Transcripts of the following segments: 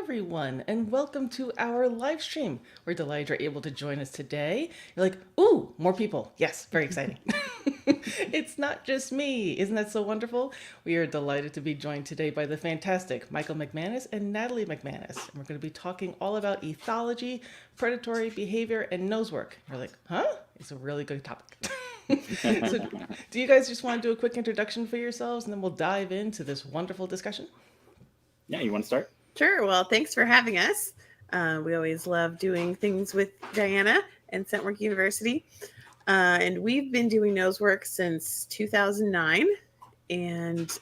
everyone, and welcome to our live stream. We're delighted you're able to join us today. You're like, ooh, more people. Yes, very exciting. It's not just me. Isn't that so wonderful? We are delighted to be joined today by the fantastic Michael McManus and Natalie McManus. And we're going to be talking all about ethology, predatory behavior, and nosework. You're like, huh? It's a really good topic. So, do you guys just want to do a quick introduction for yourselves, and then we'll dive into this wonderful discussion? Yeah, you want to start? Sure. Well, thanks for having us. We always love doing things with Diana and Scentwork University. And we've been doing Nosework since 2009 and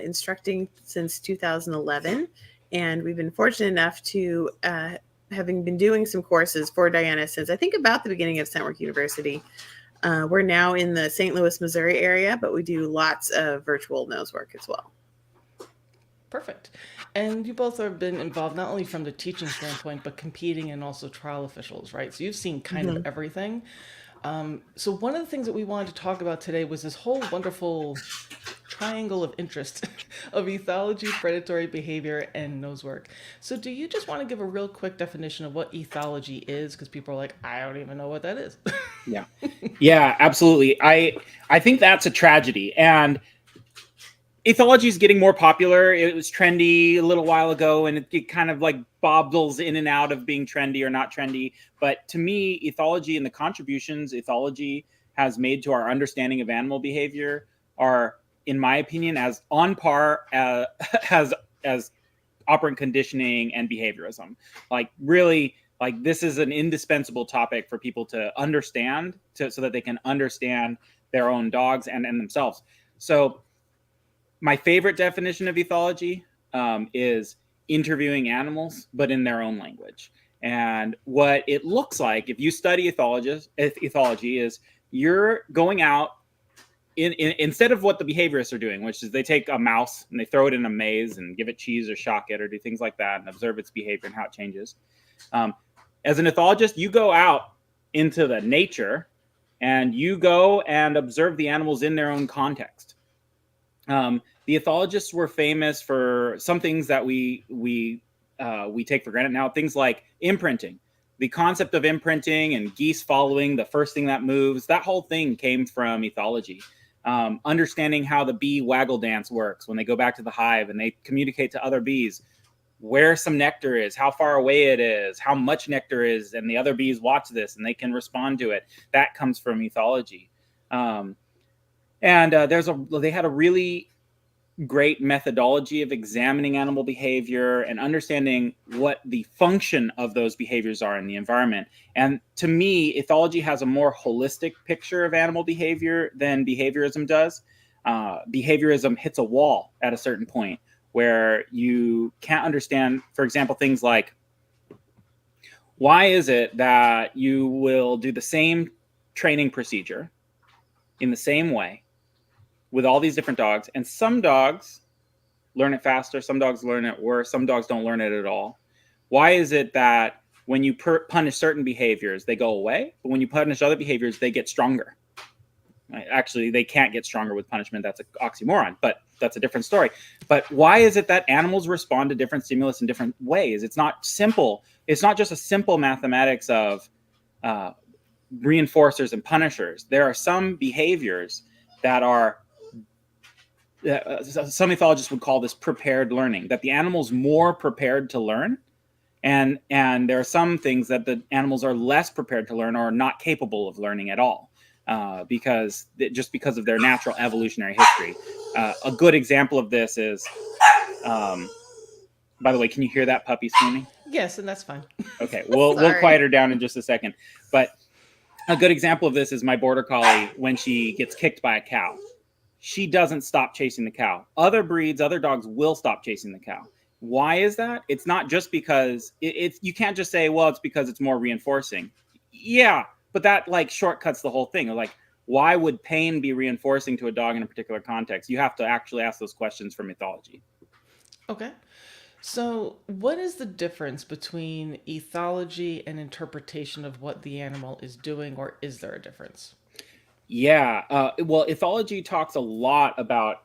instructing since 2011. And we've been fortunate enough to, having been doing some courses for Diana since I think about the beginning of Scentwork University. We're now in the St. Louis, Missouri area, but we do lots of virtual Nosework as well. Perfect. And you both have been involved not only from the teaching standpoint, but competing and also trial officials, right? So you've seen kind of everything. So one of the things that we wanted to talk about today was this whole wonderful triangle of interest of ethology, predatory behavior, and nosework. So do you just want to give a real quick definition of what ethology is? Because people are like, I don't even know what that is. Yeah, absolutely. I think that's a tragedy. And ethology is getting more popular. It was trendy a little while ago, and it kind of like bobbles in and out of being trendy or not trendy. But to me, ethology and the contributions ethology has made to our understanding of animal behavior are, in my opinion, as on par as operant conditioning and behaviorism. Like really, like this is an indispensable topic for people to understand, so that they can understand their own dogs and themselves. So my favorite definition of ethology is interviewing animals, but in their own language. And what it looks like if you study ethology is you're going out instead of what the behaviorists are doing, which is they take a mouse and they throw it in a maze and give it cheese or shock it or do things like that and observe its behavior and how it changes. As an ethologist, you go out into the nature and you go and observe the animals in their own context. The ethologists were famous for some things that we take for granted now. Things like imprinting, the concept of imprinting and geese following the first thing that moves. That whole thing came from ethology. Understanding how the bee waggle dance works when they go back to the hive and they communicate to other bees where some nectar is, how far away it is, how much nectar is, and the other bees watch this and they can respond to it. That comes from ethology. They had a really great methodology of examining animal behavior and understanding what the function of those behaviors are in the environment. And to me, ethology has a more holistic picture of animal behavior than behaviorism does. Behaviorism hits a wall at a certain point where you can't understand, for example, things like, why is it that you will do the same training procedure in the same way with all these different dogs, and some dogs learn it faster, some dogs learn it worse, some dogs don't learn it at all? Why is it that when you punish certain behaviors, they go away, but when you punish other behaviors, they get stronger? Actually, they can't get stronger with punishment. That's an oxymoron, but that's a different story. But why is it that animals respond to different stimulus in different ways? It's not simple. It's not just a simple mathematics of reinforcers and punishers. There are some behaviors that are some ethologists would call this prepared learning, that the animal's more prepared to learn. And there are some things that the animals are less prepared to learn or not capable of learning at all, because of their natural evolutionary history. A good example of this is, by the way, can you hear that puppy screaming? Yes, and that's fine. Okay, we'll quiet her down in just a second. But a good example of this is my border collie when she gets kicked by a cow. She doesn't stop chasing the cow. Other breeds, other dogs will stop chasing the cow. Why is that? It's not just because you can't just say, well, it's because it's more reinforcing. Yeah, but that like shortcuts the whole thing. Like, why would pain be reinforcing to a dog in a particular context? You have to actually ask those questions from ethology. Okay. So, what is the difference between ethology and interpretation of what the animal is doing, or is there a difference? Yeah. Well, ethology talks a lot about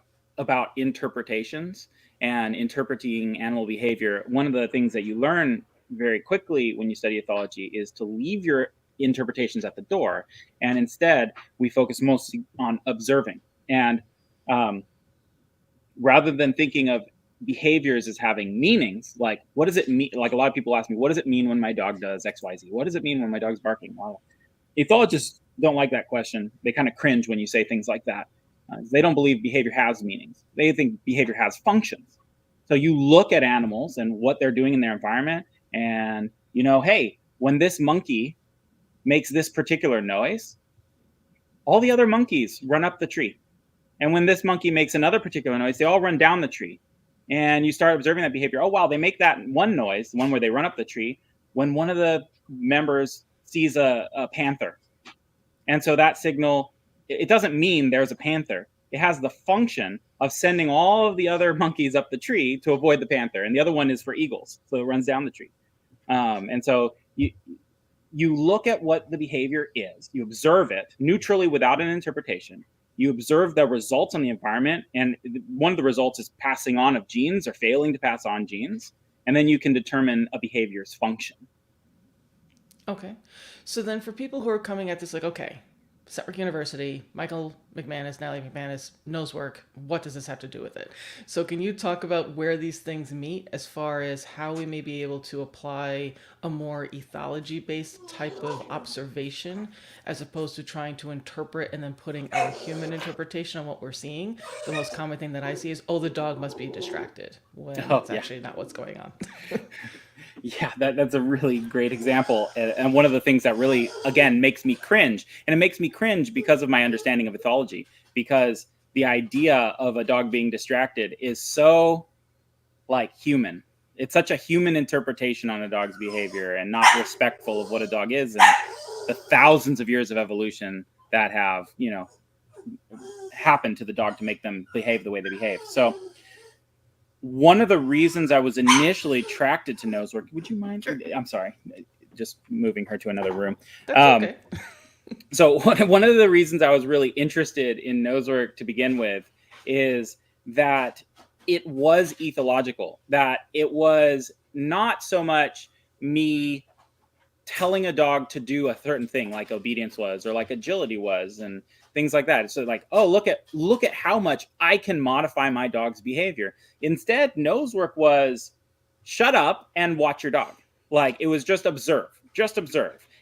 interpretations, and interpreting animal behavior, one of the things that you learn very quickly when you study ethology is to leave your interpretations at the door, and instead we focus mostly on observing. And rather than thinking of behaviors as having meanings, like what does it mean? Like a lot of people ask me, what does it mean when my dog does XYZ? What does it mean when my dog's barking? Well, ethologists don't like that question. They kind of cringe when you say things like that. They don't believe behavior has meanings. They think behavior has functions. So you look at animals and what they're doing in their environment, and you know, hey, when this monkey makes this particular noise, all the other monkeys run up the tree. And when this monkey makes another particular noise, they all run down the tree. And you start observing that behavior. Oh, wow, they make that one noise, the one where they run up the tree, when one of the members sees a panther. And so that signal, it doesn't mean there's a panther. It has the function of sending all of the other monkeys up the tree to avoid the panther. And the other one is for eagles. So it runs down the tree. And so you look at what the behavior is, you observe it neutrally without an interpretation. You observe the results on the environment, and one of the results is passing on of genes or failing to pass on genes, and then you can determine a behavior's function. Okay. So then for people who are coming at this like, okay, Setwork University, Michael McManus, Natalie McManus, Nosework, what does this have to do with it? So can you talk about where these things meet as far as how we may be able to apply a more ethology-based type of observation as opposed to trying to interpret and then putting our human interpretation on what we're seeing? The most common thing that I see is, oh, the dog must be distracted, when that's actually not what's going on. Yeah, that's a really great example. And one of the things that really, again, makes me cringe, and it makes me cringe because of my understanding of ethology, because the idea of a dog being distracted is so like human. It's such a human interpretation on a dog's behavior and not respectful of what a dog is and the thousands of years of evolution that have, you know, happened to the dog to make them behave the way they behave. So one of the reasons I was initially attracted to Nosework, would you mind? Sure. I'm sorry, just moving her to another room. That's okay. So one of the reasons I was really interested in Nosework to begin with is that it was ethological, that it was not so much me telling a dog to do a certain thing like obedience was or like agility was and things like that. So like, oh, look at how much I can modify my dog's behavior. Instead, Nosework was shut up and watch your dog. Like it was just observe.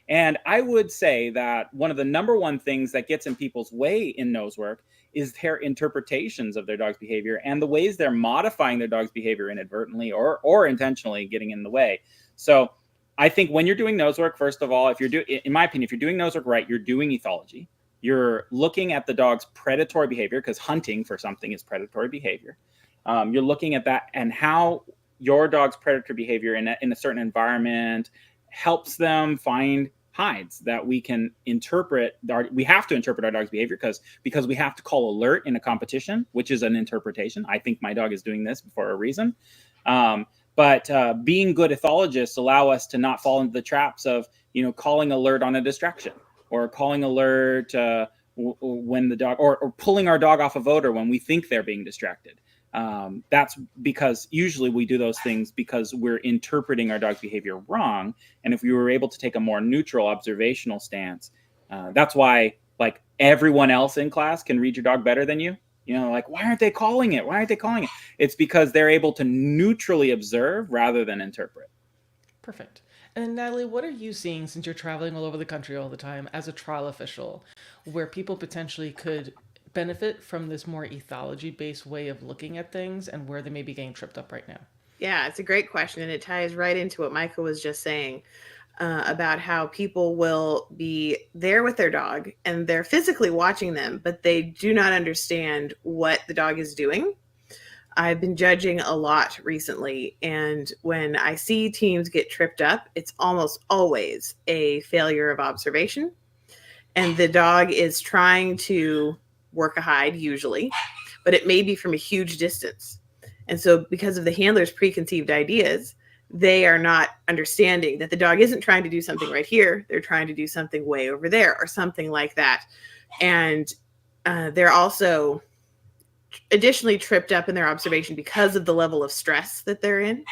And I would say that one of the number one things that gets in people's way in Nosework is their interpretations of their dog's behavior and the ways they're modifying their dog's behavior inadvertently or intentionally getting in the way. So I think when you're doing Nosework, first of all, in my opinion, if you're doing Nosework right, you're doing ethology. You're looking at the dog's predatory behavior, because hunting for something is predatory behavior. You're looking at that and how your dog's predatory behavior in a certain environment helps them find hides that we can interpret. We have to interpret our dog's behavior because we have to call alert in a competition, which is an interpretation. I think my dog is doing this for a reason. But being good ethologists allow us to not fall into the traps of, calling alert on a distraction or calling alert when the dog or pulling our dog off a voter when we think they're being distracted. That's because usually we do those things because we're interpreting our dog's behavior wrong. And if we were able to take a more neutral observational stance, that's why like everyone else in class can read your dog better than you. Like, why aren't they calling it? It's because they're able to neutrally observe rather than interpret. Perfect. And Natalie, what are you seeing since you're traveling all over the country all the time as a trial official, where people potentially could benefit from this more ethology-based way of looking at things and where they may be getting tripped up right now? Yeah, it's a great question. And it ties right into what Michael was just saying about how people will be there with their dog and they're physically watching them, but they do not understand what the dog is doing. I've been judging a lot recently, and when I see teams get tripped up, it's almost always a failure of observation. And the dog is trying to work a hide usually, but it may be from a huge distance. And so because of the handler's preconceived ideas, they are not understanding that the dog isn't trying to do something right here. They're trying to do something way over there or something like that. And they're also additionally tripped up in their observation because of the level of stress that they're in.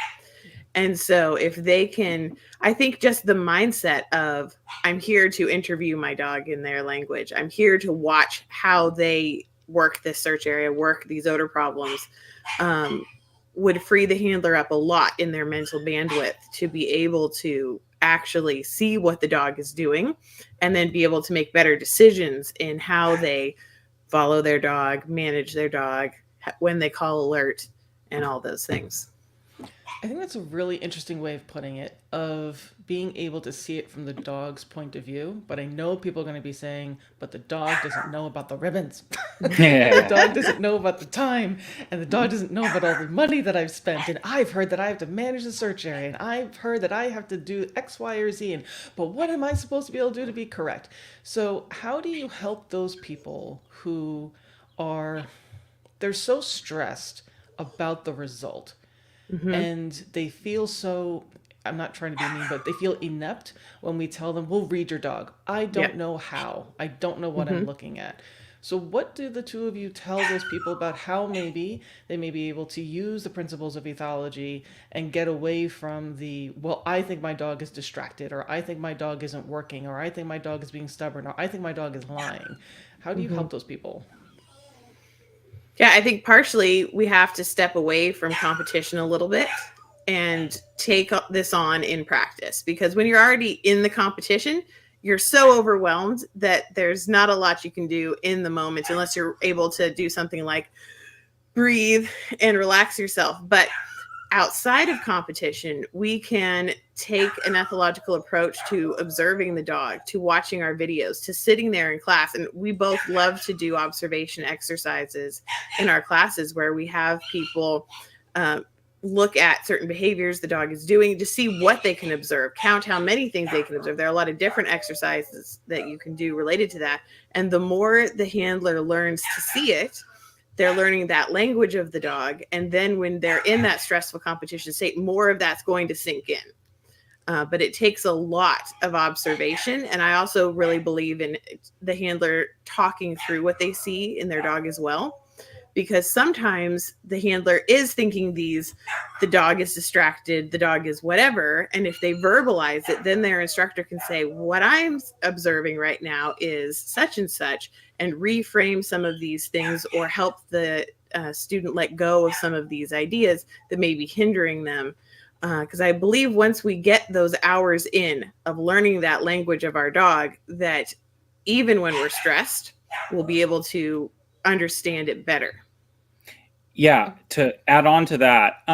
And so if they can, I think just the mindset of, I'm here to interview my dog in their language. I'm here to watch how they work this search area, work these odor problems, would free the handler up a lot in their mental bandwidth to be able to actually see what the dog is doing and then be able to make better decisions in how they follow their dog, manage their dog, when they call alert, and all those things. I think that's a really interesting way of putting it, of being able to see it from the dog's point of view. But I know people are going to be saying, but the dog doesn't know about the ribbons. The dog doesn't know about the time, and the dog doesn't know about all the money that I've spent. And I've heard that I have to manage the search area, and I've heard that I have to do X, Y, or Z. And but what am I supposed to be able to do to be correct? So how do you help those people who they're so stressed about the result? And they feel so, I'm not trying to be mean, but they feel inept when we tell them, we'll read your dog. I don't know how. I don't know what I'm looking at. So what do the two of you tell those people about how maybe they may be able to use the principles of ethology and get away from the, well, I think my dog is distracted, or I think my dog isn't working, or I think my dog is being stubborn, or I think my dog is lying. How do you help those people? Yeah, I think partially we have to step away from competition a little bit and take this on in practice, because when you're already in the competition, you're so overwhelmed that there's not a lot you can do in the moment unless you're able to do something like breathe and relax yourself. But outside of competition, we can take an ethological approach to observing the dog, to watching our videos, to sitting there in class. And we both love to do observation exercises in our classes where we have people look at certain behaviors the dog is doing to see what they can observe, count how many things they can observe. There are a lot of different exercises that you can do related to that. And the more the handler learns to see it, they're learning that language of the dog. And then when they're in that stressful competition state, more of that's going to sink in. But it takes a lot of observation. And I also really believe in the handler talking through what they see in their dog as well. Because sometimes the handler is thinking the dog is distracted, the dog is whatever. And if they verbalize it, then their instructor can say, what I'm observing right now is such and such, and reframe some of these things, or help the student let go of some of these ideas that may be hindering them. Because I believe once we get those hours in of learning that language of our dog, that even when we're stressed, we'll be able to understand it better. Yeah, to add on to that,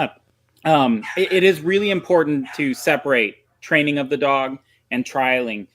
it is really important to separate training of the dog and trialing,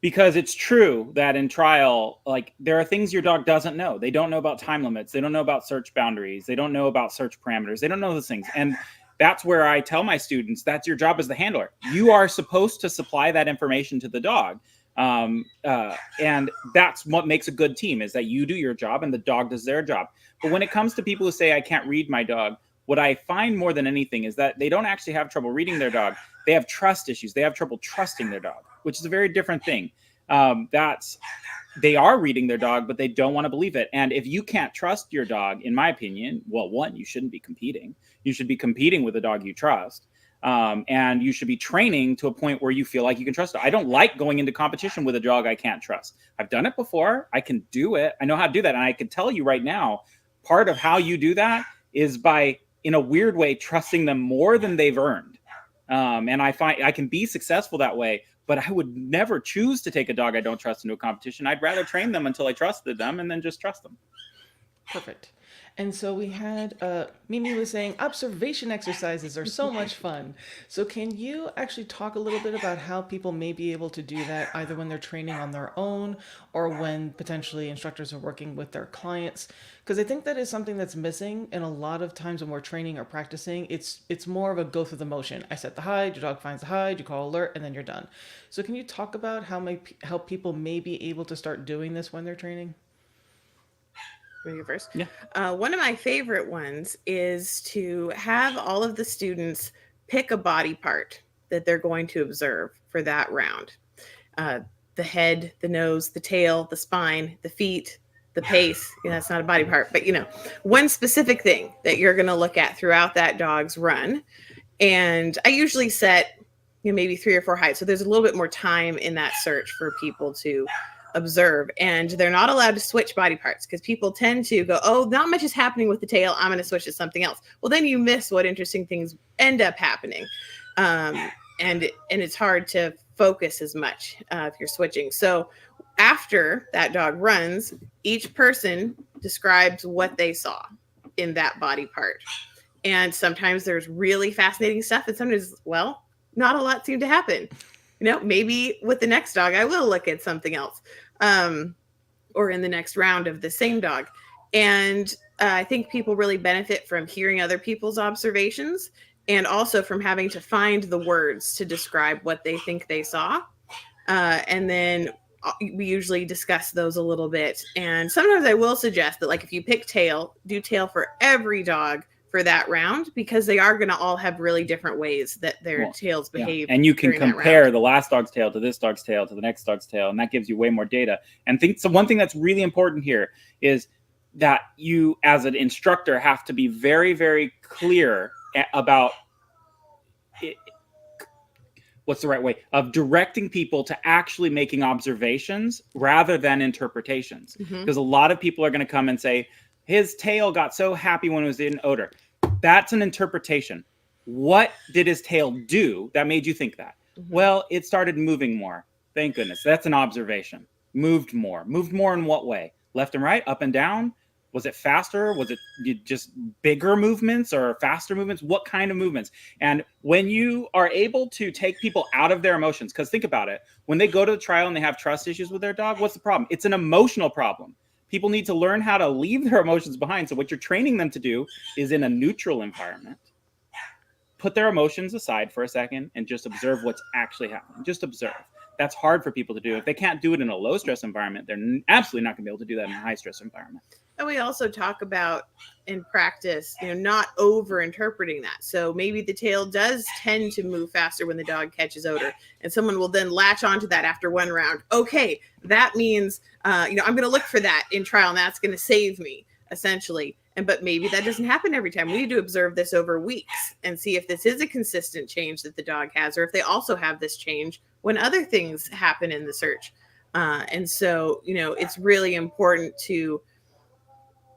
because it's true that in trial, like, there are things your dog doesn't know. They don't know about time limits. They don't know about search boundaries. They don't know about search parameters. They don't know those things. And that's where I tell my students, that's your job as the handler. You are supposed to supply that information to the dog. And that's what makes a good team, is that you do your job and the dog does their job. But when it comes to people who say, I can't read my dog, what I find more than anything is that they don't actually have trouble reading their dog. They have trust issues. They have trouble trusting their dog, which is a very different thing. They are reading their dog, but they don't want to believe it. And if you can't trust your dog, in my opinion, well, one, you shouldn't be competing. You should be competing with a dog you trust. And you should be training to a point where you feel like you can trust it. I don't like going into competition with a dog I can't trust. I've done it before. I can do it. I know how to do that. And I can tell you right now, part of how you do that is by, in a weird way, trusting them more than they've earned. And I find I can be successful that way, but I would never choose to take a dog I don't trust into a competition. I'd rather train them until I trusted them and then just trust them. Perfect. And so we had, Mimi was saying, observation exercises are so much fun. So can you actually talk a little bit about how people may be able to do that, either when they're training on their own or when potentially instructors are working with their clients? Because I think that is something that's missing. And a lot of times when we're training or practicing, it's more of a go through the motion. I set the hide, your dog finds the hide, you call alert, and then you're done. So can you talk about how people may be able to start doing this when they're training? You first. Yeah. One of my favorite ones is to have all of the students pick a body part that they're going to observe for that round. The head, the nose, the tail, the spine, the feet, the pace, that's not a body part, but one specific thing that you're going to look at throughout that dog's run. And I usually set maybe 3 or 4 heights. So there's a little bit more time in that search for people to observe. And they're not allowed to switch body parts because people tend to go, oh, not much is happening with the tail, I'm going to switch to something else. Well, then you miss what interesting things end up happening. And it's hard to focus as much if you're switching. So after that dog runs, each person describes what they saw in that body part. And sometimes there's really fascinating stuff, and sometimes, well, not a lot seemed to happen. Maybe with the next dog, I will look at something else, or in the next round of the same dog. And I think people really benefit from hearing other people's observations, and also from having to find the words to describe what they think they saw. And then we usually discuss those a little bit. And sometimes I will suggest that, like, if you pick tail, do tail for every dog for that round, because they are going to all have really different ways that their tails behave. And you can compare the last dog's tail to this dog's tail to the next dog's tail, and that gives you way more data. And so one thing that's really important here is that you, as an instructor, have to be very, very clear about what's the right way of directing people to actually making observations rather than interpretations. Because a lot of people are going to come and say, his tail got so happy when it was in odor. That's an interpretation. What did his tail do that made you think that? Well, it started moving more. Thank goodness. That's an observation. Moved more. Moved more in what way? Left and right? Up and down? Was it faster? Was it just bigger movements or faster movements? What kind of movements? And when you are able to take people out of their emotions, because think about it, when they go to the trial and they have trust issues with their dog, what's the problem? It's an emotional problem. People need to learn how to leave their emotions behind. So what you're training them to do is, in a neutral environment, put their emotions aside for a second and just observe what's actually happening. Just observe. That's hard for people to do. If they can't do it in a low stress environment, they're absolutely not going to be able to do that in a high stress environment. And we also talk about in practice, not over interpreting that. So maybe the tail does tend to move faster when the dog catches odor, and someone will then latch onto that after one round. Okay, that means, I'm going to look for that in trial, and that's going to save me, essentially. But maybe that doesn't happen every time. We need to observe this over weeks and see if this is a consistent change that the dog has, or if they also have this change when other things happen in the search. And so, it's really important to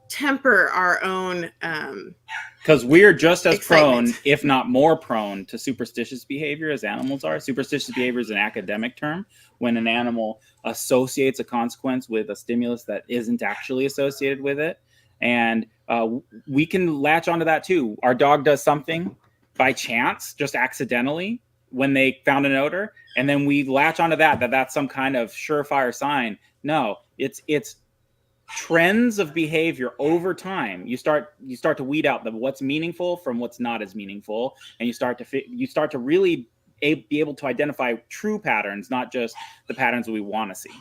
temper our own because we're just as excitement. Prone, if not more prone, to superstitious behavior as animals are. Superstitious behavior is an academic term when an animal associates a consequence with a stimulus that isn't actually associated with it. And we can latch onto that too. Our dog does something by chance, just accidentally, when they found an odor, and then we latch onto that's some kind of surefire sign. No, it's trends of behavior over time. You start to weed out what's meaningful from what's not as meaningful, and you start to really be able to identify true patterns, not just the patterns we want to see.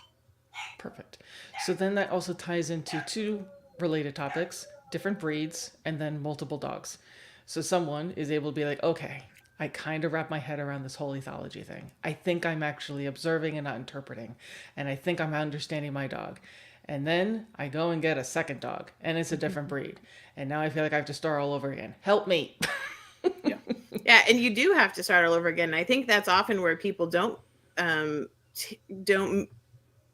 Perfect. So then that also ties into 2 related topics: different breeds and then multiple dogs. So someone is able to be like, okay, I kind of wrap my head around this whole ethology thing. I think I'm actually observing and not interpreting, and I think I'm understanding my dog. And then I go and get a second dog, and it's a different breed. And now I feel like I have to start all over again. Help me. Yeah, and you do have to start all over again. I think that's often where people don't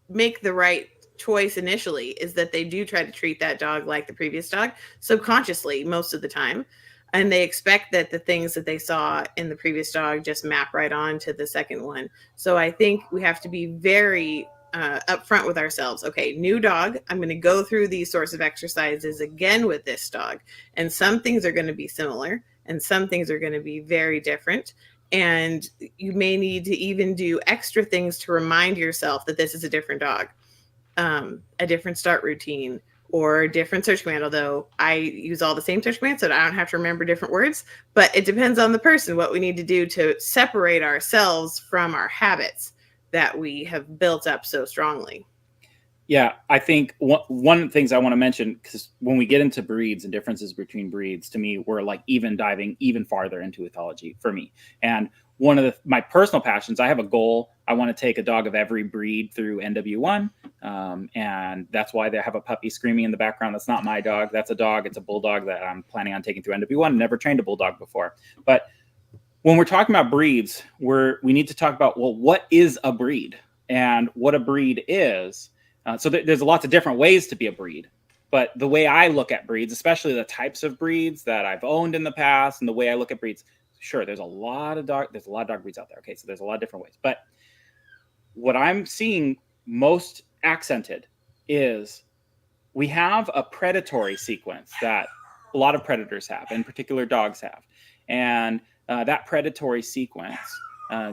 make the right choice initially, is that they do try to treat that dog like the previous dog, subconsciously most of the time. And they expect that the things that they saw in the previous dog just map right on to the second one. So I think we have to be very upfront with ourselves. Okay, new dog, I'm going to go through these sorts of exercises again with this dog. And some things are going to be similar, and some things are going to be very different. And you may need to even do extra things to remind yourself that this is a different dog, a different start routine, or a different search command. Although I use all the same search commands, so I don't have to remember different words, but it depends on the person, what we need to do to separate ourselves from our habits that we have built up so strongly. Yeah, I think one of the things I want to mention, because when we get into breeds and differences between breeds, to me, we're like even diving even farther into ethology for me. And one of my personal passions, I have a goal. I want to take a dog of every breed through NW1. And that's why they have a puppy screaming in the background. That's not my dog. That's a dog. It's a bulldog that I'm planning on taking through NW1. Never trained a bulldog before. But when we're talking about breeds, we need to talk about, well, what is a breed? And what a breed is. So there's lots of different ways to be a breed, but the way I look at breeds, especially the types of breeds that I've owned in the past, and the way I look at breeds, sure, there's a lot of dog breeds out there. Okay, so there's a lot of different ways, but what I'm seeing most accented is we have a predatory sequence that a lot of predators have, in particular dogs have, and that predatory sequence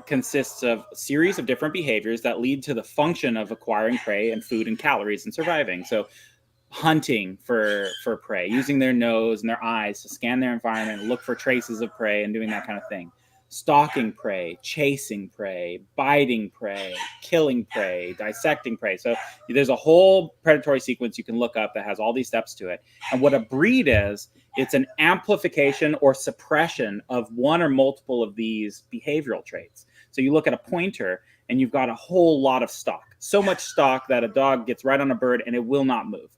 consists of a series of different behaviors that lead to the function of acquiring prey and food and calories and surviving. So hunting for prey, using their nose and their eyes to scan their environment, look for traces of prey and doing that kind of thing. Stalking prey, chasing prey, biting prey, killing prey, dissecting prey. So there's a whole predatory sequence you can look up that has all these steps to it. And what a breed is, it's an amplification or suppression of one or multiple of these behavioral traits. So you look at a pointer and you've got a whole lot of stock, so much stock that a dog gets right on a bird and it will not move,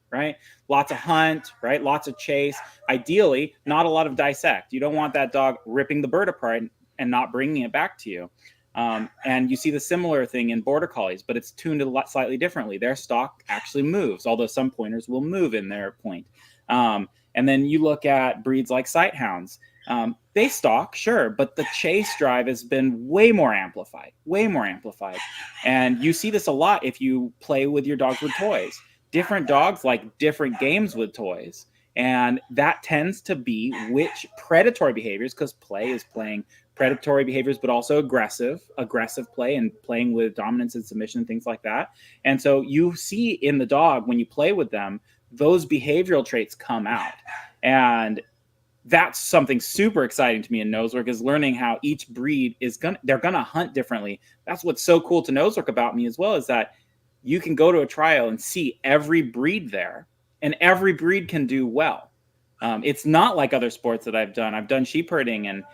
right? Lots of hunt, right? Lots of chase. Ideally, not a lot of dissect. You don't want that dog ripping the bird apart and not bringing it back to you. And you see the similar thing in border collies, but it's tuned a lot slightly differently. Their stock actually moves, although some pointers will move in their point. And then you look at breeds like sight hounds. They stalk, sure, but the chase drive has been way more amplified. And you see this a lot if you play with your dogs with toys. Different dogs like different games with toys. And that tends to be which predatory behaviors, because play is playing predatory behaviors, but also aggressive play and playing with dominance and submission and things like that. And so you see in the dog, when you play with them, those behavioral traits come out. And that's something super exciting to me in Nosework, is learning how each breed they're gonna hunt differently. That's what's so cool to Nosework about me as well, is that you can go to a trial and see every breed there, and every breed can do well. It's not like other sports that I've done. I've done sheep herding, and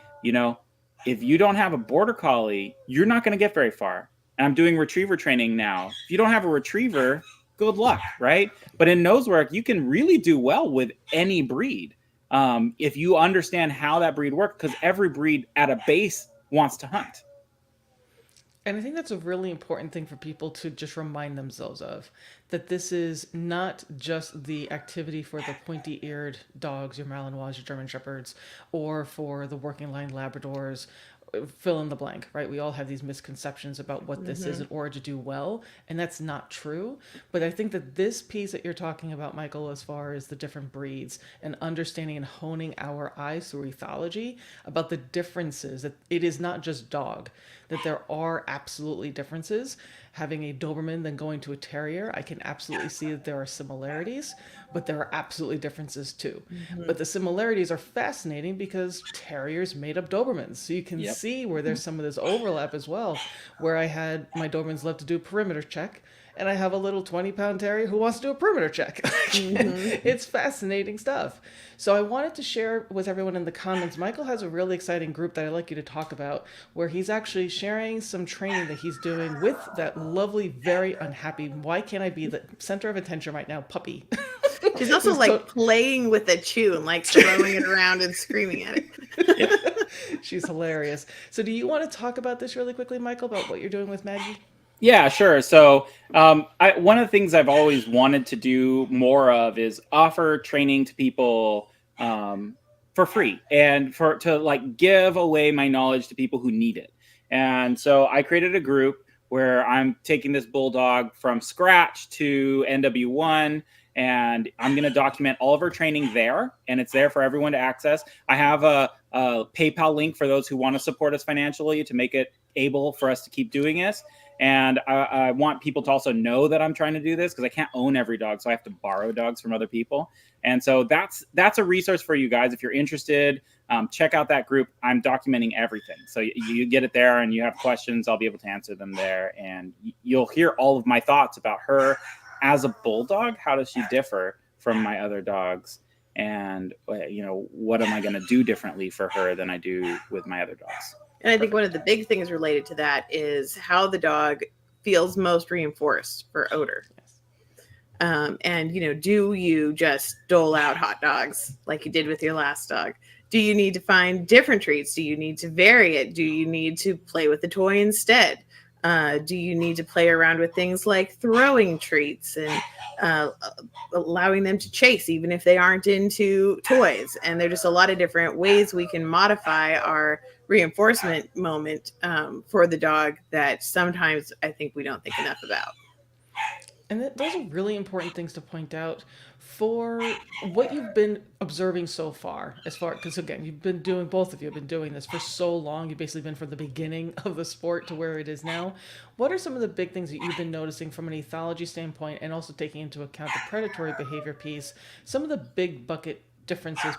if you don't have a border collie, you're not going to get very far. And I'm doing retriever training now. If you don't have a retriever, good luck, right? But in Nosework, you can really do well with any breed if you understand how that breed works, because every breed at a base wants to hunt. And I think that's a really important thing for people to just remind themselves of, that this is not just the activity for the pointy-eared dogs, your Malinois, your German Shepherds, or for the working line Labradors, fill in the blank, right? We all have these misconceptions about what this is in order to do well, and that's not true. But I think that this piece that you're talking about, Michael, as far as the different breeds and understanding and honing our eyes through ethology about the differences, that it is not just dog, that there are absolutely differences. Having a Doberman than going to a Terrier, I can absolutely see that there are similarities, but there are absolutely differences too. But the similarities are fascinating because Terriers made up Dobermans. So you can see where there's some of this overlap as well, where I had my Dobermans love to do a perimeter check, and I have a little 20-pound terrier who wants to do a perimeter check. It's fascinating stuff. So I wanted to share with everyone in the comments, Michael has a really exciting group that I'd like you to talk about, where he's actually sharing some training that he's doing with that lovely, very unhappy, why can't I be the center of attention right now, puppy. She's also like playing with a chew and like throwing it around and screaming at it. She's hilarious. So do you want to talk about this really quickly, Michael, about what you're doing with Maggie? Yeah, sure. So one of the things I've always wanted to do more of is offer training to people for free, and to like give away my knowledge to people who need it. And so I created a group where I'm taking this bulldog from scratch to NW1, and I'm going to document all of our training there, and it's there for everyone to access. I have a PayPal link for those who want to support us financially to make it able for us to keep doing this. And I want people to also know that I'm trying to do this, because I can't own every dog, so I have to borrow dogs from other people. And so that's a resource for you guys if you're interested. check out that group. I'm documenting everything. So you get it there, and you have questions, I'll be able to answer them there. And you'll hear all of my thoughts about her as a bulldog. How does she differ from my other dogs? And, what am I going to do differently for her than I do with my other dogs? And I think one of the big things related to that is how the dog feels most reinforced for odor. And, do you just dole out hot dogs like you did with your last dog? Do you need to find different treats? Do you need to vary it? Do you need to play with the toy instead? Do you need to play around with things like throwing treats and allowing them to chase, even if they aren't into toys? And there's just a lot of different ways we can modify our reinforcement moment for the dog that sometimes I think we don't think enough about. And those are really important things to point out for what you've been observing so far, because again, both of you have been doing this for so long. You've basically been from the beginning of the sport to where it is now. What are some of the big things that you've been noticing from an ethology standpoint, and also taking into account the predatory behavior piece, some of the big bucket differences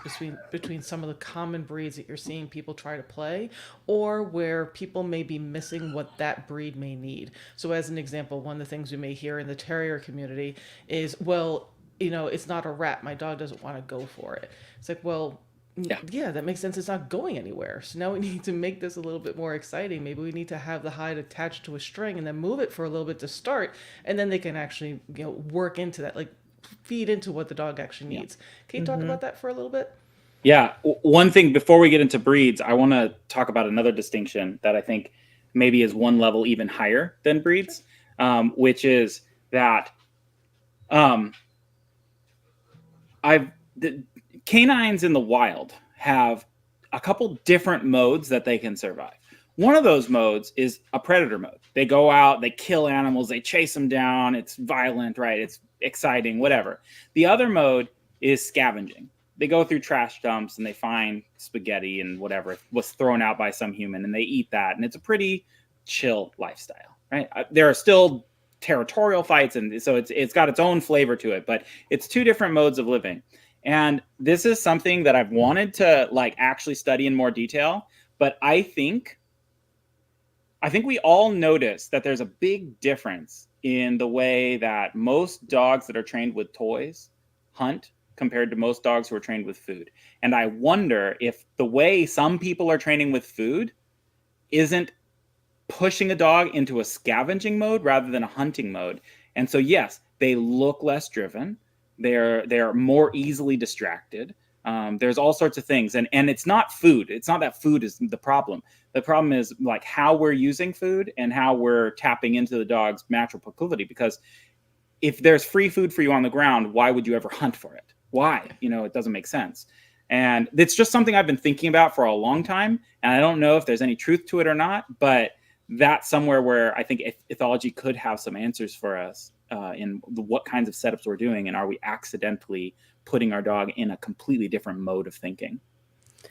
between some of the common breeds that you're seeing people try to play, or where people may be missing what that breed may need? So as an example, one of the things we may hear in the terrier community is, well, it's not a rat, my dog doesn't want to go for it. It's like, well, yeah, that makes sense. It's not going anywhere. So now we need to make this a little bit more exciting. Maybe we need to have the hide attached to a string and then move it for a little bit to start, and then they can actually work into that, like feed into what the dog actually needs. Can you talk about that for a little bit? Yeah. One thing before we get into breeds, I want to talk about another distinction that I think maybe is one level even higher than breeds, which is that the canines in the wild have a couple different modes that they can survive. One of those modes is a predator mode. They go out, they kill animals, they chase them down. It's violent, right? It's exciting, whatever. The other mode is scavenging. They go through trash dumps and they find spaghetti and whatever was thrown out by some human, and they eat that. And it's a pretty chill lifestyle, right? There are still territorial fights, and so it's got its own flavor to it, but it's two different modes of living. And this is something that I've wanted to actually study in more detail, but I think we all notice that there's a big difference in the way that most dogs that are trained with toys hunt compared to most dogs who are trained with food. And I wonder if the way some people are training with food isn't pushing a dog into a scavenging mode rather than a hunting mode. And so, yes, they look less driven. They're more easily distracted. There's all sorts of things. And it's not food. It's not that food is the problem. The problem is how we're using food and how we're tapping into the dog's natural proclivity. Because if there's free food for you on the ground, why would you ever hunt for it? Why? It doesn't make sense. And it's just something I've been thinking about for a long time. And I don't know if there's any truth to it or not, but that's somewhere where I think ethology could have some answers for us in what kinds of setups we're doing. And are we accidentally putting our dog in a completely different mode of thinking?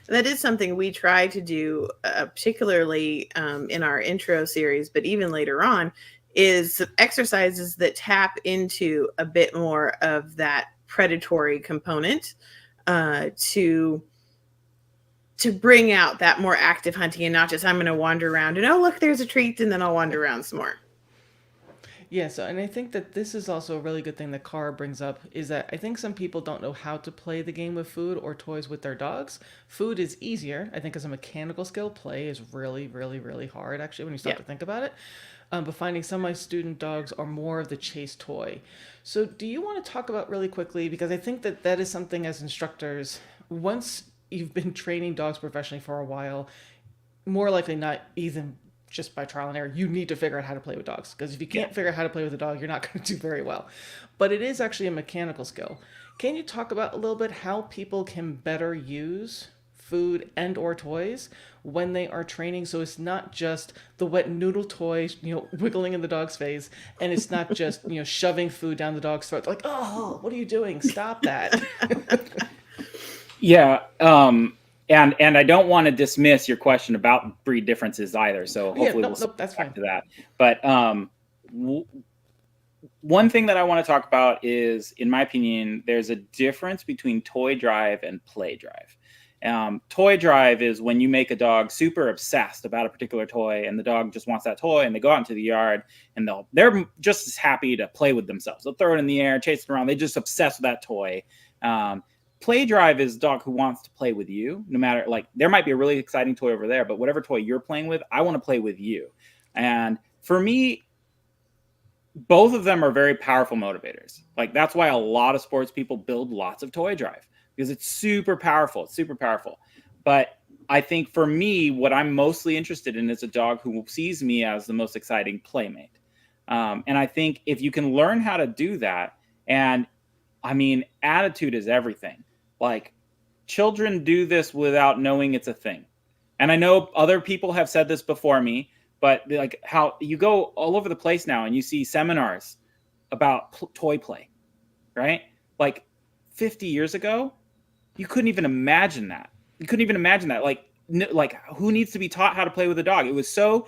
That is something we try to do, particularly in our intro series, but even later on, is exercises that tap into a bit more of that predatory component to bring out that more active hunting, and not just I'm going to wander around and, oh, look, there's a treat, and then I'll wander around some more. Yeah, so, and I think that this is also a really good thing that Cara brings up, is that I think some people don't know how to play the game with food or toys with their dogs. Food is easier. I think as a mechanical skill, play is really, really, really hard, actually, when you start to think about it. But finding some of my student dogs are more of the chase toy. So do you want to talk about really quickly, because I think that is something as instructors, once you've been training dogs professionally for a while, more likely not even just by trial and error, you need to figure out how to play with dogs. Because if you can't figure out how to play with a dog, you're not going to do very well. But it is actually a mechanical skill. Can you talk about a little bit how people can better use food and or toys when they are training, so it's not just the wet noodle toy, wiggling in the dog's face, and it's not just, shoving food down the dog's throat. Like, oh, what are you doing? Stop that. Yeah. And I don't want to dismiss your question about breed differences either. So hopefully we'll that's back fine to that. But one thing that I want to talk about is, in my opinion, there's a difference between toy drive and play drive. Toy drive is when you make a dog super obsessed about a particular toy, and the dog just wants that toy, and they go out into the yard, and they're just as happy to play with themselves. They'll throw it in the air, chase it around. They just obsessed with that toy. Play drive is a dog who wants to play with you, no matter, like, there might be a really exciting toy over there, but whatever toy you're playing with, I want to play with you. And for me, both of them are very powerful motivators. Like, that's why a lot of sports people build lots of toy drive, because it's super powerful. It's super powerful. But I think for me, what I'm mostly interested in is a dog who sees me as the most exciting playmate. And I think if you can learn how to do that, and I mean, attitude is everything. Like, children do this without knowing it's a thing. And I know other people have said this before me, but like, how you go all over the place now and you see seminars about toy play, right? Like 50 years ago, you couldn't even imagine that. Like, who needs to be taught how to play with a dog? It was so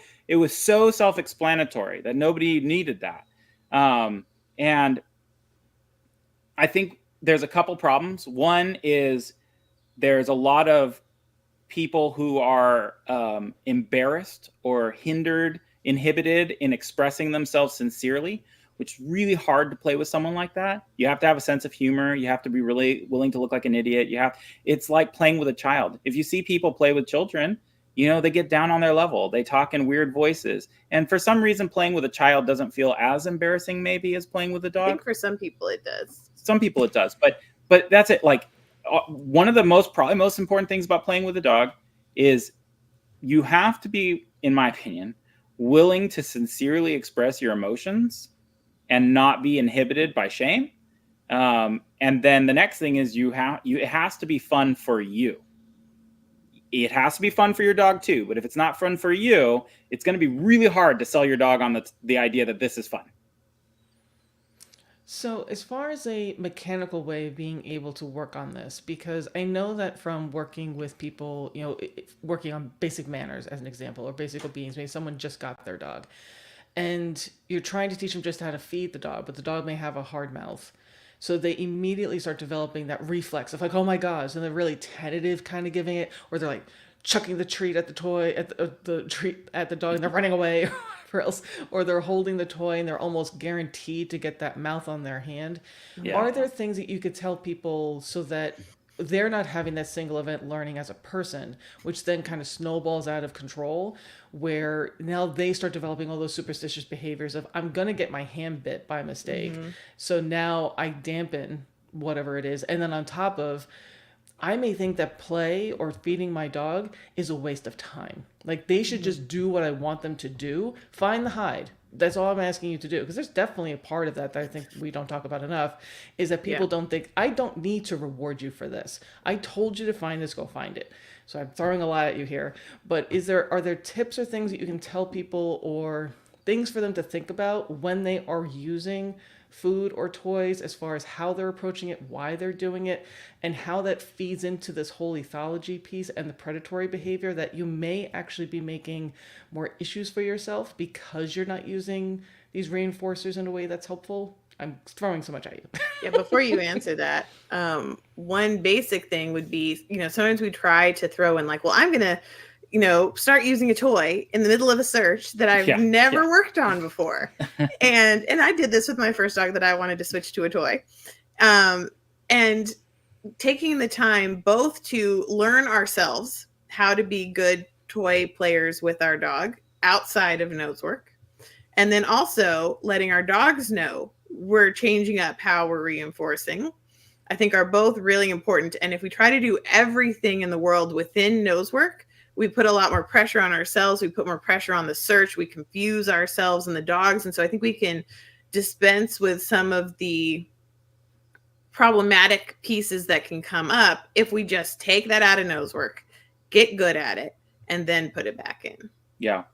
self-explanatory that nobody needed that. And I think there's a couple problems. One is there's a lot of people who are embarrassed or inhibited in expressing themselves sincerely, which is really hard to play with someone like that. You have to have a sense of humor. You have to be really willing to look like an idiot. It's like playing with a child. If you see people play with children, they get down on their level. They talk in weird voices. And for some reason, playing with a child doesn't feel as embarrassing maybe as playing with a dog. I think for some people it does. Some people it does. But that's it. Like, one of the probably most important things about playing with a dog is you have to be, in my opinion, willing to sincerely express your emotions and not be inhibited by shame. And then the next thing is it has to be fun for you. It has to be fun for your dog too. But if it's not fun for you, it's going to be really hard to sell your dog on the idea that this is fun. So, as far as a mechanical way of being able to work on this, because I know that from working with people, working on basic manners as an example, or basic obedience, maybe someone just got their dog and you're trying to teach them just how to feed the dog, but the dog may have a hard mouth. So they immediately start developing that reflex of like, oh my gosh, and they're really tentative kind of giving it, or they're like chucking the treat at the toy, the treat at the dog, and they're running away, or whatever else, or they're holding the toy and they're almost guaranteed to get that mouth on their hand. Yeah. Are there things that you could tell people so that they're not having that single event learning as a person, which then kind of snowballs out of control, where now they start developing all those superstitious behaviors of, I'm going to get my hand bit by mistake. Mm-hmm. So now I dampen whatever it is. And then on top of, I may think that play or feeding my dog is a waste of time. Like, they should just do what I want them to do. Find the hide. That's all I'm asking you to do. Because there's definitely a part of that I think we don't talk about enough, is that people don't think, I don't need to reward you for this. I told you to find this, go find it. So I'm throwing a lot at you here. But are there tips or things that you can tell people, or things for them to think about when they are using food or toys, as far as how they're approaching it, why they're doing it, and how that feeds into this whole ethology piece and the predatory behavior, that you may actually be making more issues for yourself because you're not using these reinforcers in a way that's helpful? I'm throwing so much at you. Yeah, before you answer that, one basic thing would be, sometimes we try to throw in like, well, I'm going to, start using a toy in the middle of a search that I've never worked on before. and I did this with my first dog that I wanted to switch to a toy. And taking the time both to learn ourselves how to be good toy players with our dog outside of Nosework, and then also letting our dogs know we're changing up how we're reinforcing, I think are both really important. And if we try to do everything in the world within Nosework, we put a lot more pressure on ourselves. We put more pressure on the search. We confuse ourselves and the dogs. And so I think we can dispense with some of the problematic pieces that can come up if we just take that out of Nosework, get good at it, and then put it back in. Yeah.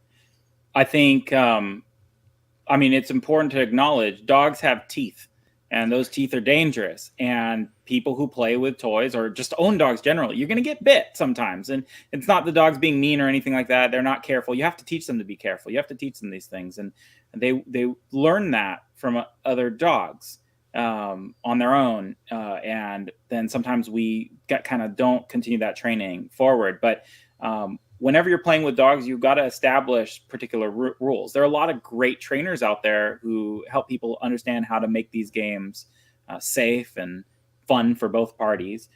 I think, it's important to acknowledge dogs have teeth, and those teeth are dangerous. And people who play with toys or just own dogs generally, you're going to get bit sometimes. And it's not the dogs being mean or anything like that. They're not careful. You have to teach them to be careful. You have to teach them these things. And they learn that from other dogs. on their own, and then sometimes we don't continue that training forward. But whenever you're playing with dogs, you've got to establish particular rules. There are a lot of great trainers out there who help people understand how to make these games safe and fun for both parties.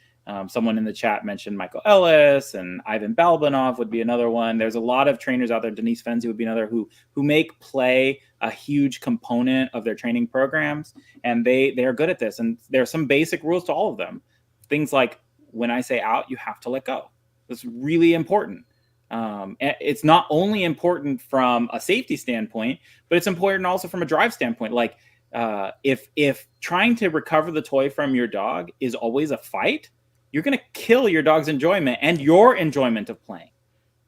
Someone in the chat mentioned Michael Ellis, and Ivan Balbanov would be another one. There's a lot of trainers out there. Denise Fenzi would be another who make play a huge component of their training programs, and they are good at this. And there are some basic rules to all of them. Things like, when I say out, you have to let go. That's really important. It's not only important from a safety standpoint, but it's important also from a drive standpoint. Like if trying to recover the toy from your dog is always a fight, you're going to kill your dog's enjoyment and your enjoyment of playing.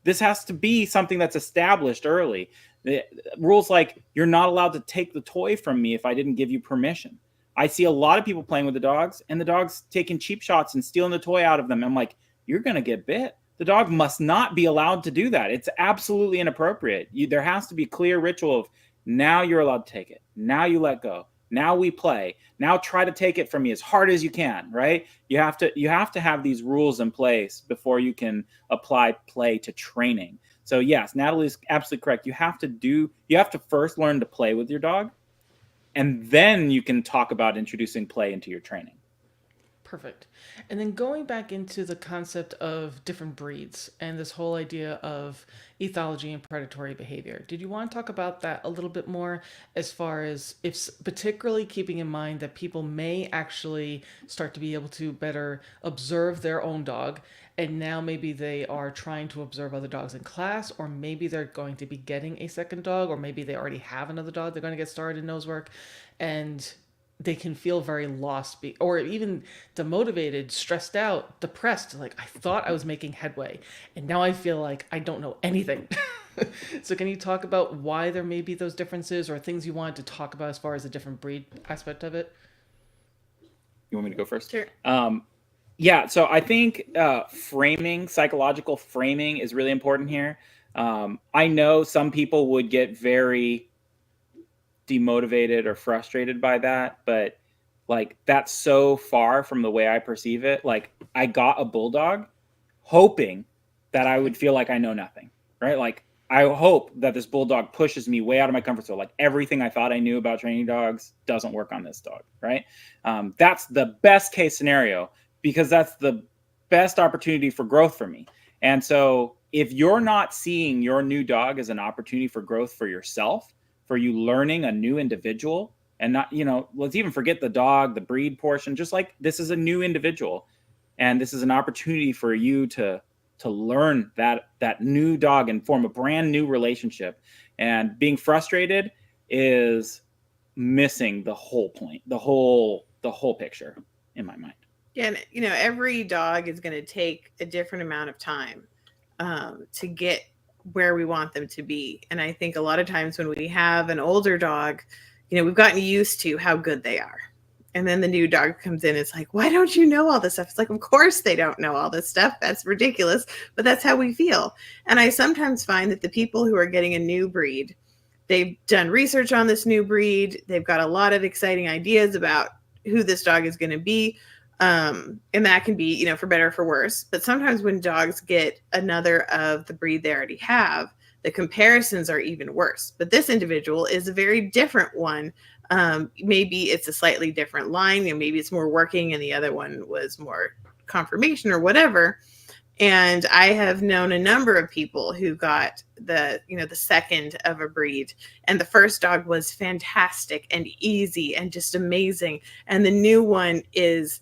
This has to be something that's established early. The rules like, you're not allowed to take the toy from me if I didn't give you permission. I see a lot of people playing with the dogs, and the dog's taking cheap shots and stealing the toy out of them. I'm like, you're going to get bit. The dog must not be allowed to do that. It's absolutely inappropriate. There has to be a clear ritual of, now you're allowed to take it. Now you let go. Now we play. Now try to take it from me as hard as you can, right? You have to have these rules in place before you can apply play to training. So yes, Natalie's absolutely correct. You have to first learn to play with your dog, and then you can talk about introducing play into your training. Perfect. And then going back into the concept of different breeds and this whole idea of ethology and predatory behavior, did you want to talk about that a little bit more, as far as, if particularly keeping in mind that people may actually start to be able to better observe their own dog, and now maybe they are trying to observe other dogs in class, or maybe they're going to be getting a second dog, or maybe they already have another dog they're going to get started in Nosework, and they can feel very lost, or even demotivated, stressed out, depressed. Like, I thought I was making headway, and now I feel like I don't know anything. So can you talk about why there may be those differences, or things you wanted to talk about as far as the different breed aspect of it? You want me to go first? Sure. Yeah, so I think psychological framing is really important here. I know some people would get very demotivated or frustrated by that, but like, that's so far from the way I perceive it. Like, I got a bulldog hoping that I would feel like I know nothing, right? Like, I hope that this bulldog pushes me way out of my comfort zone. Like, everything I thought I knew about training dogs doesn't work on this dog, right? That's the best case scenario, because that's the best opportunity for growth for me. And so if you're not seeing your new dog as an opportunity for growth for yourself, for you learning a new individual, and not, let's even forget the dog, the breed portion, just like, this is a new individual, and this is an opportunity for you to learn that new dog and form a brand new relationship. And being frustrated is missing the whole point, the whole picture in my mind. Yeah, and every dog is going to take a different amount of time to get where we want them to be. And I think a lot of times when we have an older dog, we've gotten used to how good they are. And then the new dog comes in, it's like, why don't you know all this stuff? It's like, of course they don't know all this stuff. That's ridiculous. But that's how we feel. And I sometimes find that the people who are getting a new breed, they've done research on this new breed. They've got a lot of exciting ideas about who this dog is going to be. And that can be, for better or for worse. But sometimes when dogs get another of the breed they already have, the comparisons are even worse. But this individual is a very different one. Maybe it's a slightly different line, maybe it's more working and the other one was more confirmation or whatever. And I have known a number of people who got the second of a breed, and the first dog was fantastic and easy and just amazing. And the new one is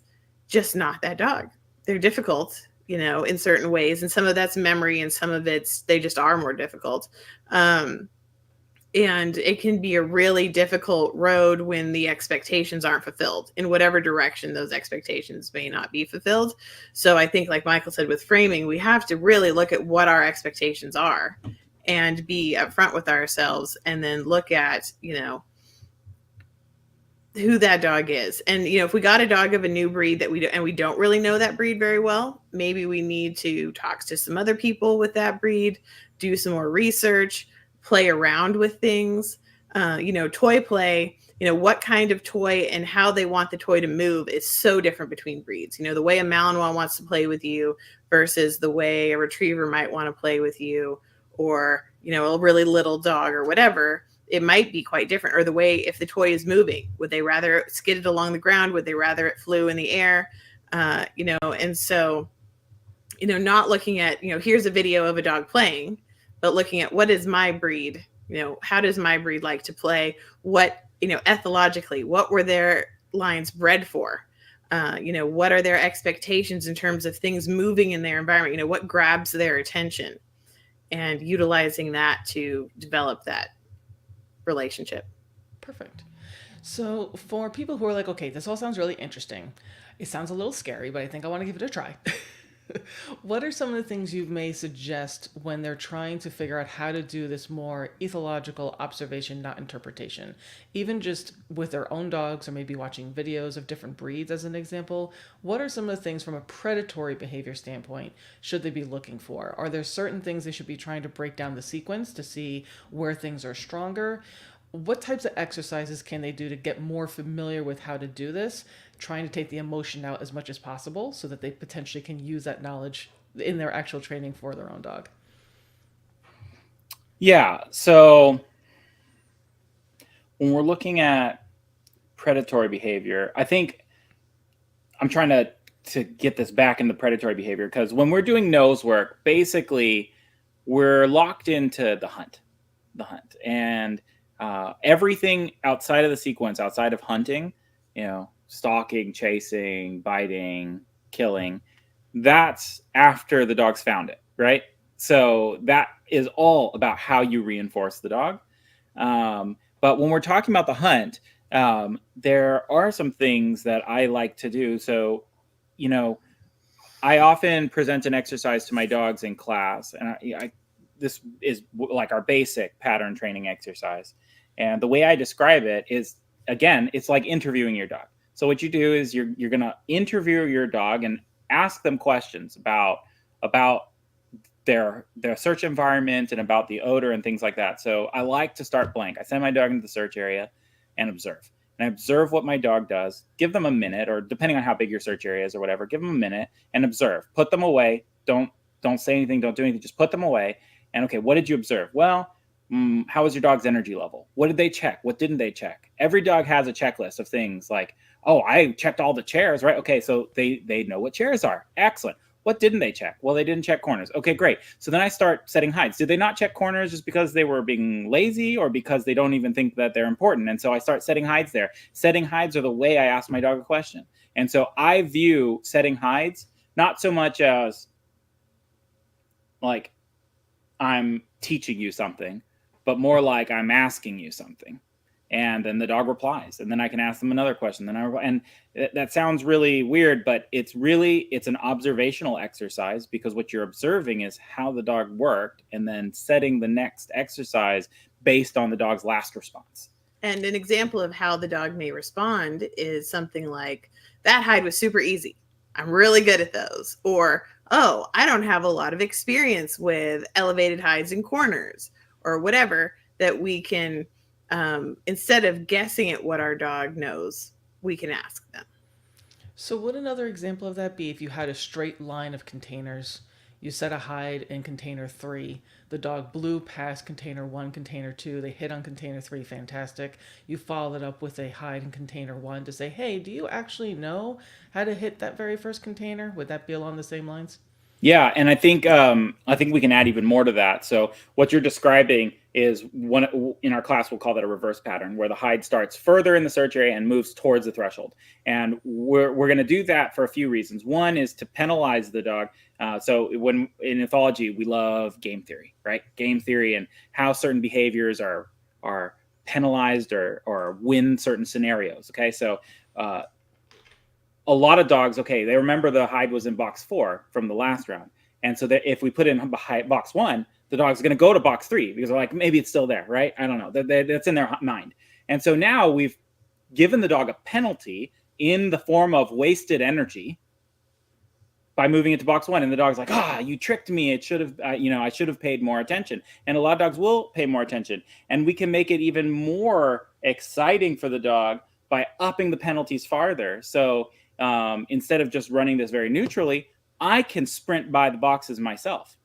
just not that dog. They're difficult, in certain ways. And some of that's memory, and some of they just are more difficult. And it can be a really difficult road when the expectations aren't fulfilled in whatever direction those expectations may not be fulfilled. So I think, like Michael said, with framing, we have to really look at what our expectations are and be upfront with ourselves, and then look at, who that dog is. And if we got a dog of a new breed that we don't really know that breed very well, maybe we need to talk to some other people with that breed, do some more research, play around with things. Toy play, what kind of toy and how they want the toy to move is so different between breeds. The way a Malinois wants to play with you versus the way a retriever might want to play with you, or, a really little dog or whatever, it might be quite different. Or the way, if the toy is moving, would they rather it skidded along the ground? Would they rather it flew in the air? And so, not looking at, here's a video of a dog playing, but looking at what is my breed, how does my breed like to play? What, ethologically, what were their lines bred for? What are their expectations in terms of things moving in their environment? What grabs their attention, and utilizing that to develop that relationship. Perfect. So for people who are like, okay, this all sounds really interesting. It sounds a little scary, but I think I want to give it a try. What are some of the things you may suggest when they're trying to figure out how to do this more ethological observation, not interpretation? Even just with their own dogs, or maybe watching videos of different breeds as an example, what are some of the things from a predatory behavior standpoint should they be looking for? Are there certain things they should be trying to break down the sequence to see where things are stronger? What types of exercises can they do to get more familiar with how to do this, trying to take the emotion out as much as possible so that they potentially can use that knowledge in their actual training for their own dog? Yeah. So when we're looking at predatory behavior, I think I'm trying to get this back into predatory behavior, because when we're doing nose work, basically we're locked into the hunt. And everything outside of the sequence, outside of hunting, stalking, chasing, biting, killing, that's after the dog's found it, right? So that is all about how you reinforce the dog. But when we're talking about the hunt, there are some things that I like to do. So, I often present an exercise to my dogs in class, and this is like our basic pattern training exercise. And the way I describe it is, again, it's like interviewing your dog. So what you do is you're going to interview your dog and ask them questions about their search environment and about the odor and things like that. So I like to start blank. I send my dog into the search area and observe. And I observe what my dog does. Give them a minute, or depending on how big your search area is or whatever, give them a minute and observe. Put them away. Don't say anything. Don't do anything. Just put them away. And okay, what did you observe? Well, how was your dog's energy level? What did they check? What didn't they check? Every dog has a checklist of things like, oh, I checked all the chairs, right? Okay, so they know what chairs are. Excellent. What didn't they check? Well, they didn't check corners. Okay, great. So then I start setting hides. Did they not check corners just because they were being lazy, or because they don't even think that they're important? And so I start setting hides there. Setting hides are the way I ask my dog a question. And so I view setting hides not so much as like I'm teaching you something, but more like I'm asking you something. And then the dog replies, and then I can ask them another question. And that sounds really weird, but it's an observational exercise, because what you're observing is how the dog worked, and then setting the next exercise based on the dog's last response. And an example of how the dog may respond is something like, that hide was super easy. I'm really good at those. Or, oh, I don't have a lot of experience with elevated hides and corners, or whatever, that we can, instead of guessing at what our dog knows, we can ask them. So would another example of that be if you had a straight line of containers? You set a hide in container 3. The dog blew past container 1, container 2. They hit on container 3. Fantastic. You followed it up with a hide in container 1 to say, hey, do you actually know how to hit that very first container? Would that be along the same lines? Yeah, and I think we can add even more to that. So what you're describing is one in our class we'll call that a reverse pattern, where the hide starts further in the search area and moves towards the threshold. And we're going to do that for a few reasons. One is to penalize the dog. So when in ethology we love game theory, right? Game theory and how certain behaviors are penalized or win certain scenarios. Okay, so. A lot of dogs, okay, they remember the hide was in box 4 from the last round. And so that if we put in box 1, the dog's going to go to box 3 because they're like, maybe it's still there, right? I don't know. That's in their mind. And so now we've given the dog a penalty in the form of wasted energy by moving it to box 1, and the dog's like, you tricked me. It should have, I should have paid more attention. And a lot of dogs will pay more attention, and we can make it even more exciting for the dog by upping the penalties farther. So instead of just running this very neutrally, I can sprint by the boxes myself.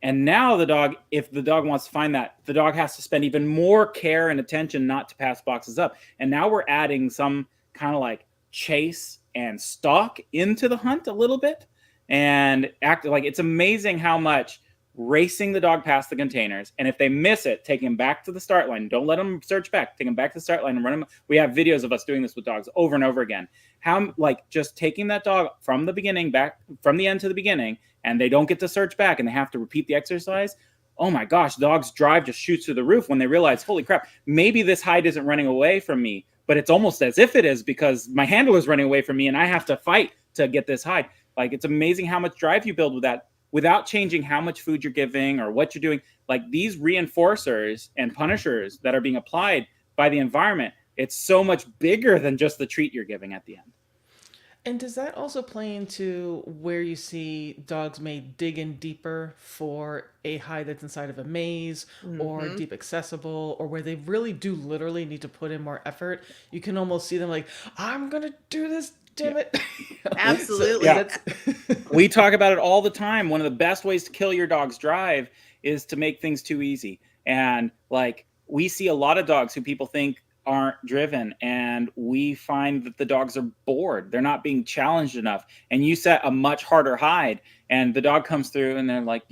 And now the dog, if the dog wants to find that, the dog has to spend even more care and attention not to pass boxes up. And now we're adding some kind of like chase and stalk into the hunt a little bit, and act like it's amazing how much racing the dog past the containers, and if they miss it, take him back to the start line. Don't let them search back. Take him back to the start line and run him. We have videos of us doing this with dogs over and over again. How like just taking that dog from the beginning back from the end to the beginning, and they don't get to search back, and they have to repeat the exercise. Oh my gosh, dogs' drive just shoots through the roof when they realize, holy crap, maybe this hide isn't running away from me, but it's almost as if it is, because my handler is running away from me and I have to fight to get this hide. Like, it's amazing how much drive you build with that without changing how much food you're giving or what you're doing. Like, these reinforcers and punishers that are being applied by the environment, it's so much bigger than just the treat you're giving at the end. And does that also play into where you see dogs may dig in deeper for a hide that's inside of a maze or deep accessible, or where they really do literally need to put in more effort? You can almost see them like, I'm going to do this, damn it. Absolutely. We talk about it all the time. One of the best ways to kill your dog's drive is to make things too easy. And like, we see a lot of dogs who people think aren't driven, and we find that the dogs are bored. They're not being challenged enough. And you set a much harder hide, and the dog comes through and they're like,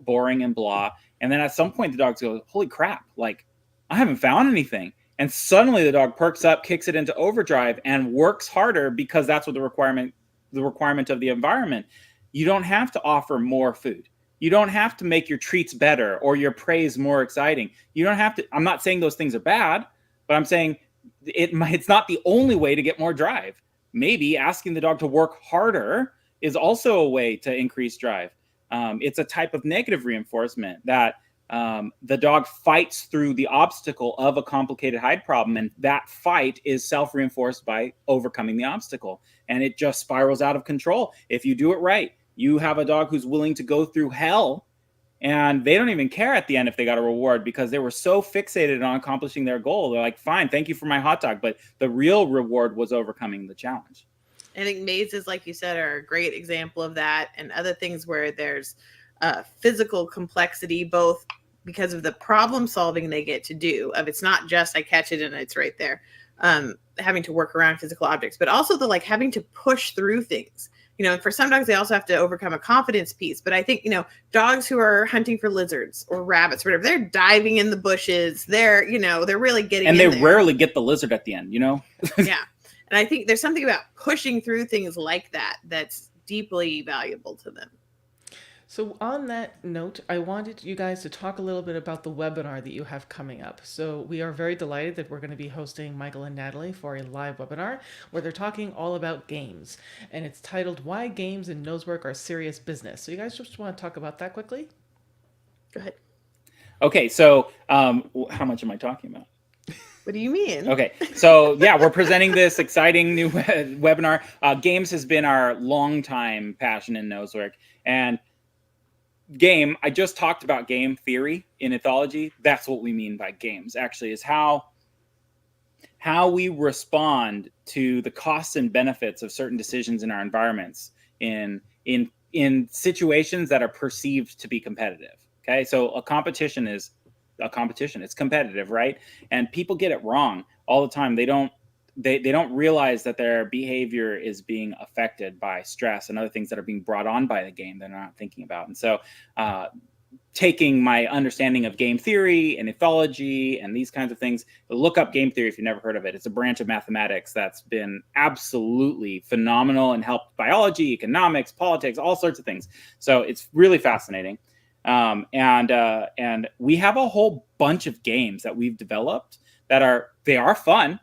boring and blah. And then at some point the dogs go, holy crap, like, I haven't found anything. And suddenly the dog perks up, kicks it into overdrive, and works harder, because that's what the requirement of the environment. You don't have to offer more food. You don't have to make your treats better or your praise more exciting. You don't have to. I'm not saying those things are bad, but I'm saying it's not the only way to get more drive. Maybe asking the dog to work harder is also a way to increase drive. It's a type of negative reinforcement that the dog fights through the obstacle of a complicated hide problem, and that fight is self-reinforced by overcoming the obstacle, and it just spirals out of control. If you do it right, you have a dog who's willing to go through hell, and they don't even care at the end if they got a reward, because they were so fixated on accomplishing their goal. They're like, fine, thank you for my hot dog, but the real reward was overcoming the challenge. I think mazes, like you said, are a great example of that, and other things where there's physical complexity, both because of the problem solving they get to do, of it's not just I catch it and it's right there, having to work around physical objects, but also the like having to push through things. And for some dogs, they also have to overcome a confidence piece. But I think, dogs who are hunting for lizards or rabbits, or whatever, they're diving in the bushes. They're really getting in and they there. Rarely get the lizard at the end, Yeah. And I think there's something about pushing through things like that that's deeply valuable to them. So on that note, I wanted you guys to talk a little bit about the webinar that you have coming up. So we are very delighted that we're going to be hosting Michael and Natalie for a live webinar where they're talking all about games. And it's titled, Why Games and Nosework Are Serious Business. So you guys just want to talk about that quickly? Go ahead. Okay, so how much am I talking about? What do you mean? Okay, so yeah, we're presenting this exciting new webinar. Games has been our longtime passion in Nosework. And I just talked about game theory in Ethology. That's what we mean by games, actually, is how we respond to the costs and benefits of certain decisions in our environments in situations that are perceived to be competitive. Okay, so a competition is a competition. It's competitive, right? And people get it wrong all the time. They don't realize that their behavior is being affected by stress and other things that are being brought on by the game they're not thinking about. And so taking my understanding of game theory and ethology and these kinds of things, look up game theory if you've never heard of it. It's a branch of mathematics that's been absolutely phenomenal and helped biology, economics, politics, all sorts of things. So it's really fascinating. And we have a whole bunch of games that we've developed that are fun.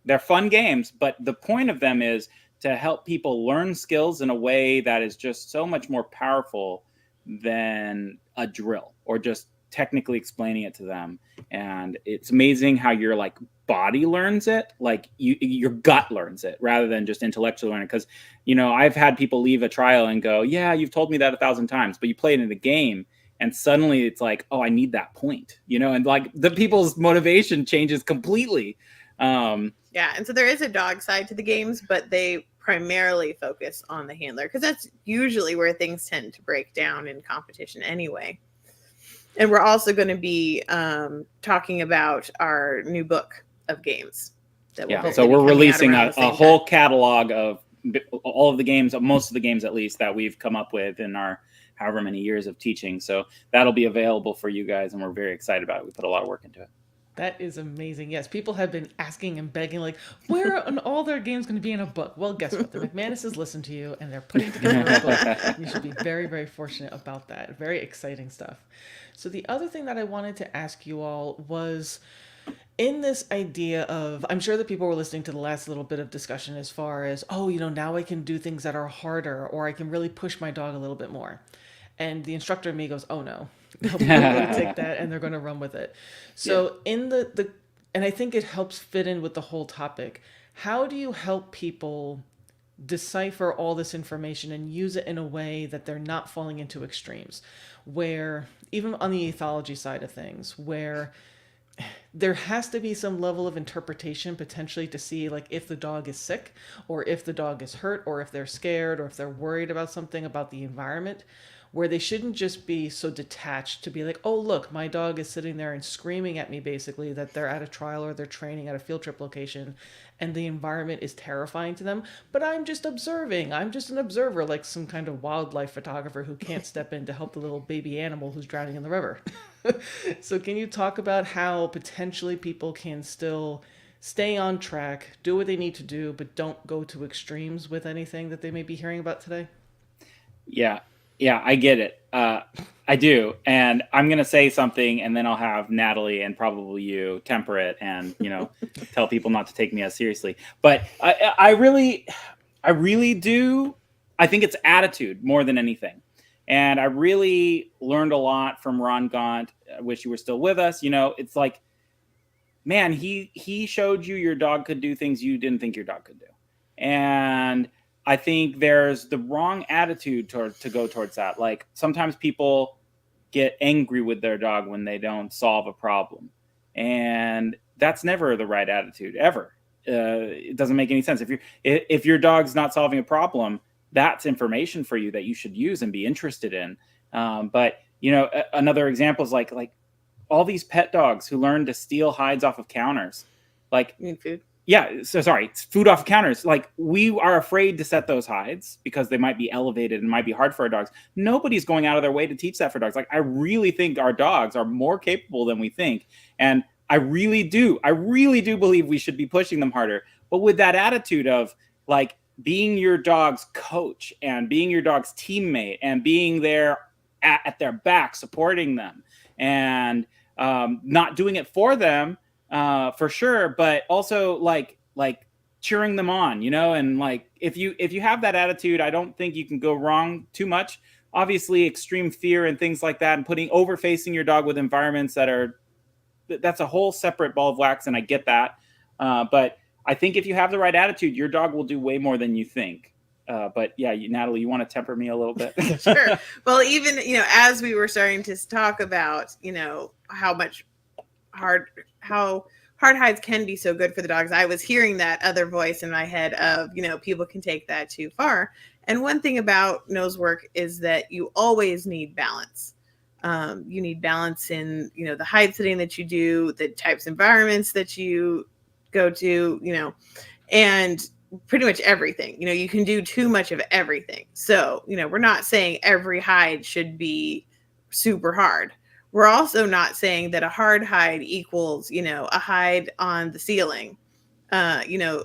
They're fun games, but the point of them is to help people learn skills in a way that is just so much more powerful than a drill or just technically explaining it to them. And it's amazing how you're like body learns it, like your gut learns it, rather than just intellectually learning. Because, you know, I've had people leave a trial and go, yeah, you've told me that 1,000 times, but you play it in the game and suddenly it's like, oh, I need that point, you know, and like the people's motivation changes completely. Yeah, and so there is a dog side to the games, but they primarily focus on the handler because that's usually where things tend to break down in competition anyway. And we're also going to be talking about our new book of games. So we're releasing a whole catalog of all of the games, most of the games at least, that we've come up with in our however many years of teaching. So that'll be available for you guys, and we're very excited about it. We put a lot of work into it. That is amazing. Yes, people have been asking and begging, like, where are all their games going to be in a book? Well, guess what? The McManuses listen to you, and they're putting together a book. You should be very, very fortunate about that. Very exciting stuff. So the other thing that I wanted to ask you all was, in this idea of, I'm sure that people were listening to the last little bit of discussion as far as, oh, you know, now I can do things that are harder, or I can really push my dog a little bit more. And the instructor in me goes, oh no, they're going to take that and they're going to run with it. So in the and I think it helps fit in with the whole topic. How do you help people decipher all this information and use it in a way that they're not falling into extremes? Where, even on the ethology side of things, where there has to be some level of interpretation potentially to see, like, if the dog is sick, or if the dog is hurt, or if they're scared, or if they're worried about something about the environment, where they shouldn't just be so detached to be like, oh, look, my dog is sitting there and screaming at me, basically, that they're at a trial or they're training at a field trip location and the environment is terrifying to them. But I'm just observing. I'm just an observer, like some kind of wildlife photographer who can't step in to help the little baby animal who's drowning in the river. So can you talk about how potentially people can still stay on track, do what they need to do, but don't go to extremes with anything that they may be hearing about today? Yeah, I get it. I do. And I'm going to say something, and then I'll have Natalie and probably you temper it and, you know, tell people not to take me as seriously. But I really do. I think it's attitude more than anything. And I really learned a lot from Ron Gaunt. I wish you were still with us. You know, it's like, man, he showed you your dog could do things you didn't think your dog could do. And I think there's the wrong attitude to go towards that. Like, sometimes people get angry with their dog when they don't solve a problem. And that's never the right attitude, ever. It doesn't make any sense. If your dog's not solving a problem, that's information for you that you should use and be interested in. But, you know, another example is like all these pet dogs who learn to steal hides off of counters. Like, you need food. Yeah, so sorry, it's food off counters. Like, we are afraid to set those hides because they might be elevated and might be hard for our dogs. Nobody's going out of their way to teach that for dogs. Like, I really think our dogs are more capable than we think. And I really do believe we should be pushing them harder. But with that attitude of, like, being your dog's coach and being your dog's teammate and being there at their back, supporting them, and not doing it for them, for sure, but also like cheering them on, you know. And like, if you have that attitude, I don't think you can go wrong too much. Obviously, extreme fear and things like that, and overfacing your dog with environments that's a whole separate ball of wax, and I get that. But I think if you have the right attitude, your dog will do way more than you think. But yeah, Natalie, you want to temper me a little bit? Sure. Well, even, you know, as we were starting to talk about, you know, how hard hides can be so good for the dogs, I was hearing that other voice in my head of, you know, people can take that too far. And one thing about Nosework is that you always need balance. You need balance in, you know, the hide sitting that you do, the types of environments that you go to, you know, and pretty much everything. You know, you can do too much of everything. So, you know, we're not saying every hide should be super hard. We're also not saying that a hard hide equals, you know, a hide on the ceiling. You know,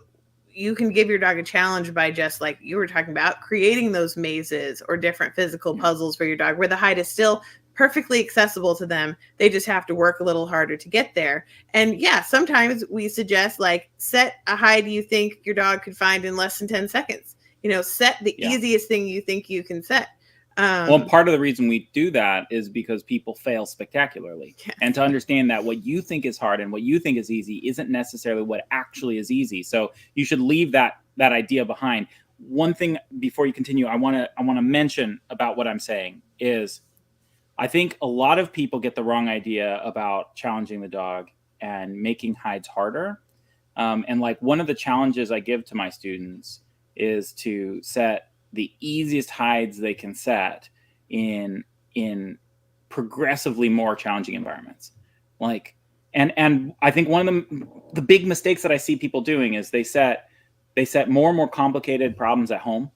you can give your dog a challenge by, just like you were talking about, creating those mazes or different physical puzzles for your dog where the hide is still perfectly accessible to them. They just have to work a little harder to get there. And yeah, sometimes we suggest, like, set a hide you think your dog could find in less than 10 seconds. You know, set the easiest thing you think you can set. Well, part of the reason we do that is because people fail spectacularly. Yes. And to understand that what you think is hard and what you think is easy isn't necessarily what actually is easy. So you should leave that idea behind. One thing before you continue, I want to mention about what I'm saying is I think a lot of people get the wrong idea about challenging the dog and making hides harder. And like one of the challenges I give to my students is to set the easiest hides they can set in progressively more challenging environments. Like, and I think one of the big mistakes that I see people doing is they set more and more complicated problems at home,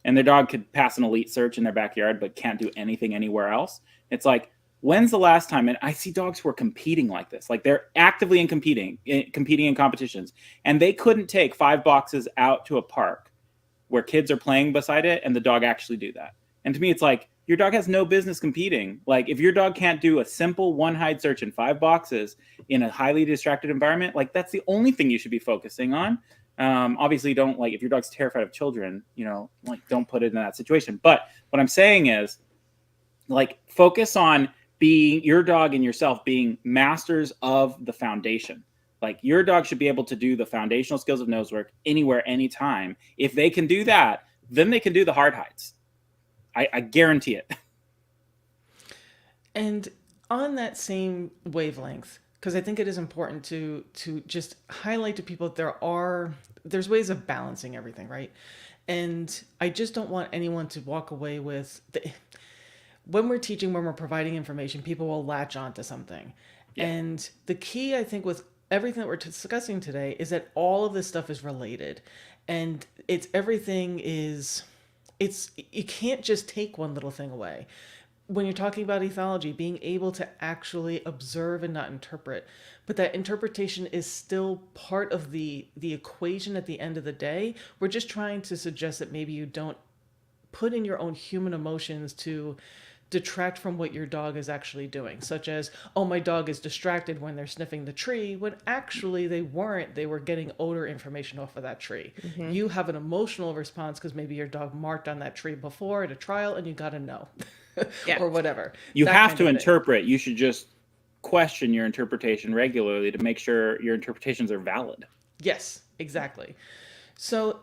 and their dog could pass an elite search in their backyard but can't do anything anywhere else. It's like, when's the last time? And I see dogs who are competing like this, like they're actively competing in competitions, and they couldn't take 5 boxes out to a park where kids are playing beside it and the dog actually do that. And to me, it's like, your dog has no business competing. Like if your dog can't do a simple 1 hide search in 5 boxes in a highly distracted environment, like that's the only thing you should be focusing on. Obviously don't, like, if your dog's terrified of children, like don't put it in that situation. But what I'm saying is, like, focus on being your dog and yourself being masters of the foundation. Like your dog should be able to do the foundational skills of Nosework anywhere, anytime. If they can do that, then they can do the hard hides. I guarantee it. And on that same wavelength, because I think it is important to just highlight to people that there's ways of balancing everything, right? And I just don't want anyone to walk away with when we're teaching, when we're providing information, people will latch onto something. Yeah. And the key, I think, with everything that we're discussing today is that all of this stuff is related, and you can't just take one little thing away. When you're talking about ethology, being able to actually observe and not interpret, but that interpretation is still part of the equation at the end of the day. We're just trying to suggest that maybe you don't put in your own human emotions to detract from what your dog is actually doing, such as, oh, my dog is distracted when they're sniffing the tree, when actually they weren't. They were getting odor information off of that tree. Mm-hmm. You have an emotional response because maybe your dog marked on that tree before at a trial and you got to know. Yeah. Or whatever. You have to interpret. You should just question your interpretation regularly to make sure your interpretations are valid. Yes, exactly. So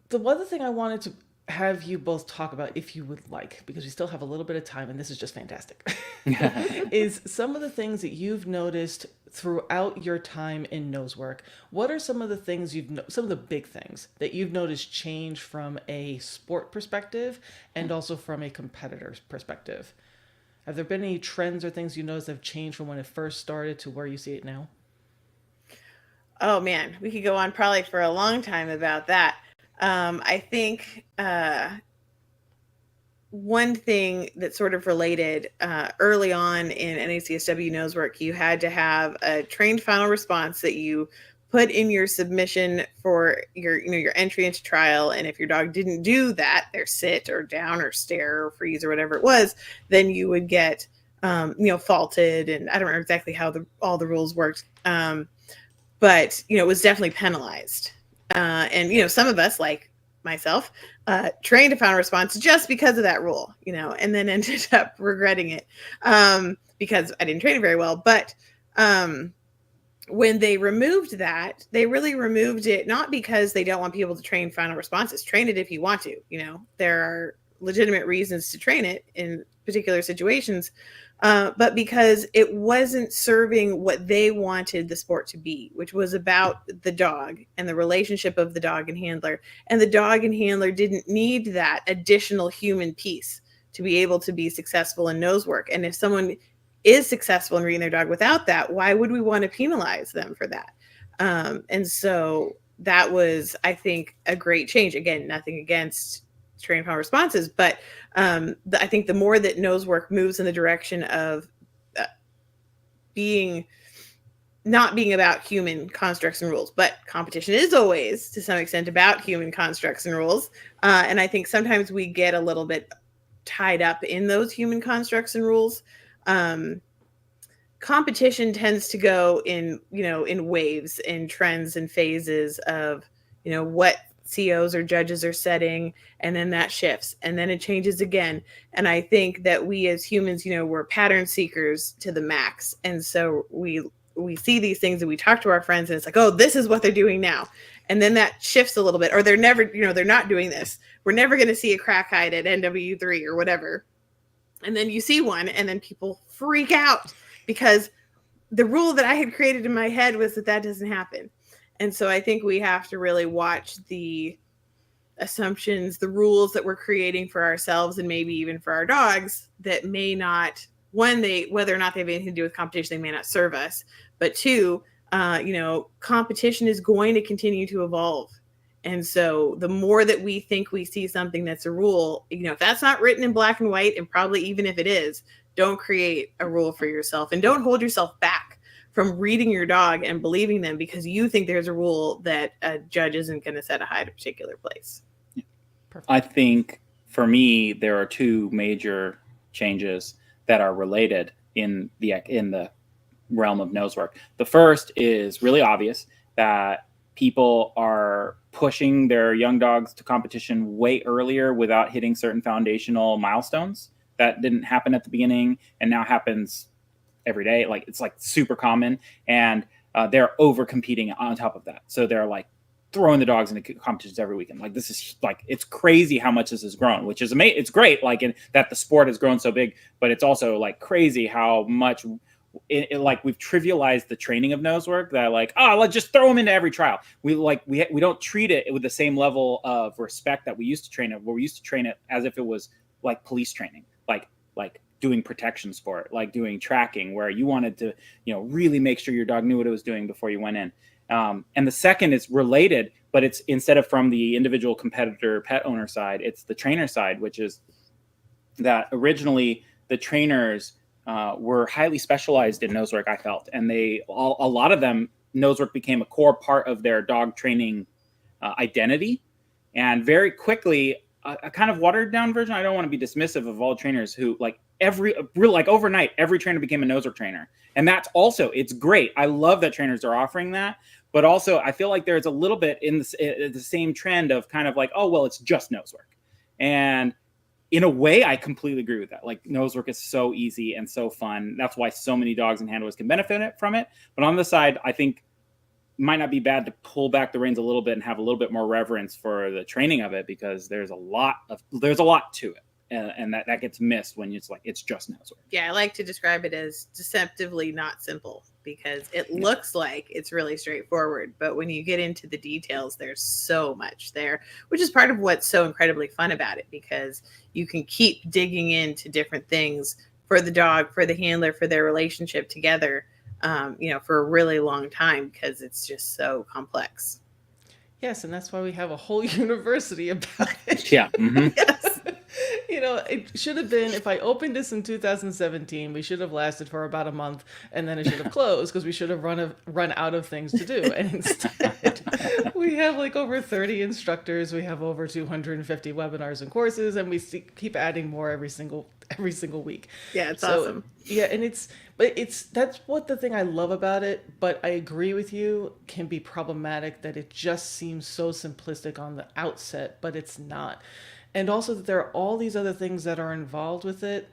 the other thing I wanted to have you both talk about, if you would like, because we still have a little bit of time and this is just fantastic, is some of the things that you've noticed throughout your time in Nosework. What are some of the things some of the big things that you've noticed change from a sport perspective and also from a competitor's perspective? Have there been any trends or things you noticed that have changed from when it first started to where you see it now? Oh man, we could go on probably for a long time about that. I think one thing that's sort of related, early on in NACSW Nosework, you had to have a trained final response that you put in your submission for your entry into trial. And if your dog didn't do that, their sit or down or stare or freeze or whatever it was, then you would get, faulted. And I don't remember exactly how all the rules worked. But, it was definitely penalized. And, some of us, like myself, trained a final response just because of that rule, and then ended up regretting it because I didn't train it very well. But when they removed that, they really removed it, not because they don't want people to train final responses. Train it if you want to. There are legitimate reasons to train it in particular situations. But because it wasn't serving what they wanted the sport to be, which was about the dog and the relationship of the dog and handler. And the dog and handler didn't need that additional human piece to be able to be successful in Nosework. And if someone is successful in reading their dog without that, why would we want to penalize them for that? And so that was, I think, a great change. Again, nothing against trained final responses, but I think the more that Nosework moves in the direction of not being about human constructs and rules, but competition is always to some extent about human constructs and rules. And I think sometimes we get a little bit tied up in those human constructs and rules. Competition tends to go in waves and trends and phases of, what COs or judges are setting, and then that shifts and then it changes again. And I think that we as humans, we're pattern seekers to the max. And so we see these things and we talk to our friends and it's like, oh, this is what they're doing now. And then that shifts a little bit, or they're never, they're not doing this. We're never going to see a crack-eyed at NW3 or whatever. And then you see one and then people freak out because the rule that I had created in my head was that doesn't happen. And so I think we have to really watch the assumptions, the rules that we're creating for ourselves and maybe even for our dogs that may not, one, whether or not they have anything to do with competition, they may not serve us. But two, competition is going to continue to evolve. And so the more that we think we see something that's a rule, if that's not written in black and white, and probably even if it is, don't create a rule for yourself and don't hold yourself back from reading your dog and believing them because you think there's a rule that a judge isn't going to set a hide a particular place. I think for me, there are two major changes that are related in the realm of Nosework. The first is really obvious, that people are pushing their young dogs to competition way earlier without hitting certain foundational milestones. That didn't happen at the beginning and now happens every day. Like, it's like super common, and they're over competing on top of that. So they're like throwing the dogs into competitions every weekend. Like, this is like, it's crazy how much this has grown, which is amazing. It's great, like, that the sport has grown so big, but it's also like crazy how much like we've trivialized the training of Nosework, that like, oh, let's just throw them into every trial. We don't treat it with the same level of respect that we used to train it, where we used to train it as if it was like police training, like doing protection sport, like doing tracking, where you wanted to, really make sure your dog knew what it was doing before you went in. And the second is related, but it's instead of from the individual competitor pet owner side, it's the trainer side, which is that originally the trainers were highly specialized in Nosework, I felt. And a lot of them, Nosework became a core part of their dog training identity. And very quickly, a kind of watered down version. I don't want to be dismissive of all trainers who overnight, every trainer became a Nosework trainer. And that's also, it's great. I love that trainers are offering that. But also, I feel like there's a little bit in the same trend of kind of like, oh, well, it's just Nosework. And in a way, I completely agree with that. Like, Nosework is so easy and so fun. That's why so many dogs and handlers can benefit from it. But on the side, I think it might not be bad to pull back the reins a little bit and have a little bit more reverence for the training of it, because there's a lot to it. And that gets missed when it's like, it's just Nosework. Yeah, I like to describe it as deceptively not simple, because it looks like it's really straightforward. But when you get into the details, there's so much there, which is part of what's so incredibly fun about it, because you can keep digging into different things for the dog, for the handler, for their relationship together, for a really long time, because it's just so complex. Yes, and that's why we have a whole university about it. Yeah. Mm-hmm. Yes. It should have been, if I opened this in 2017, we should have lasted for about a month, and then it should have closed because we should have run out of things to do. And instead, we have like over 30 instructors, we have over 250 webinars and courses, and we keep adding more every single week. Yeah, it's awesome. Yeah, and that's what the thing I love about it, but I agree with you, can be problematic that it just seems so simplistic on the outset, but it's not. And also that there are all these other things that are involved with it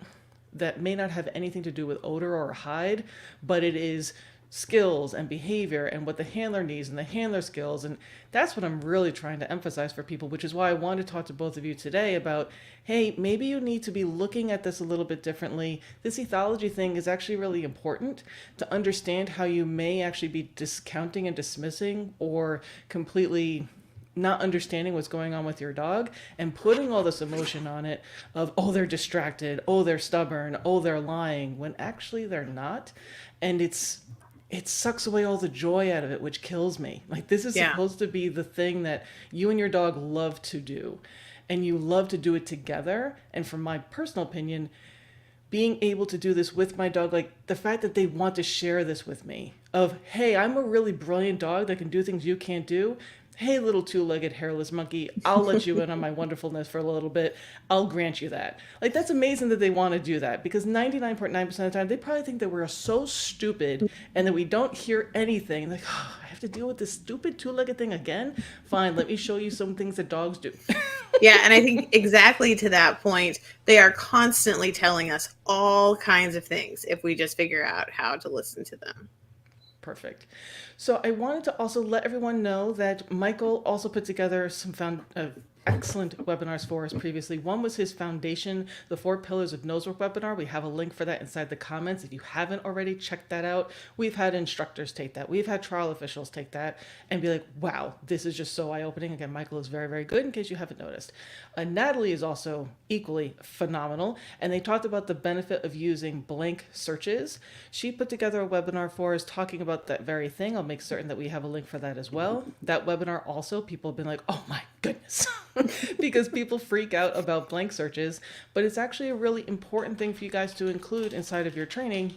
that may not have anything to do with odor or hide, but it is skills and behavior and what the handler needs and the handler skills. And that's what I'm really trying to emphasize for people, which is why I wanted to talk to both of you today about, hey, maybe you need to be looking at this a little bit differently. This ethology thing is actually really important to understand how you may actually be discounting and dismissing or completely not understanding what's going on with your dog and putting all this emotion on it of, oh, they're distracted, oh, they're stubborn, oh, they're lying, when actually they're not. And it sucks away all the joy out of it, which kills me. Like, this is supposed to be the thing that you and your dog love to do, and you love to do it together. And from my personal opinion, being able to do this with my dog, like the fact that they want to share this with me of, hey, I'm a really brilliant dog that can do things you can't do. hey, little two-legged hairless monkey, I'll let you in on my wonderfulness for a little bit. I'll grant you that. Like, that's amazing that they want to do that, because 99.9% of the time, they probably think that we're so stupid and that we don't hear anything. Like, oh, I have to deal with this stupid two-legged thing again? Fine, let me show you some things that dogs do. Yeah, and I think exactly to that point, they are constantly telling us all kinds of things if we just figure out how to listen to them. Perfect. So I wanted to also let everyone know that Michael also put together some excellent webinars for us previously. One was his foundation, the 4 pillars of Nosework webinar. We have a link for that inside the comments. If you haven't already, checked that out. We've had instructors take that. We've had trial officials take that and be like, wow, this is just so eye-opening. Again, Michael is very, very good in case you haven't noticed. Natalie is also equally phenomenal. And they talked about the benefit of using blank searches. She put together a webinar for us talking about that very thing. I'll make certain that we have a link for that as well. That webinar also, people have been like, oh my goodness. Because people freak out about blank searches, but it's actually a really important thing for you guys to include inside of your training,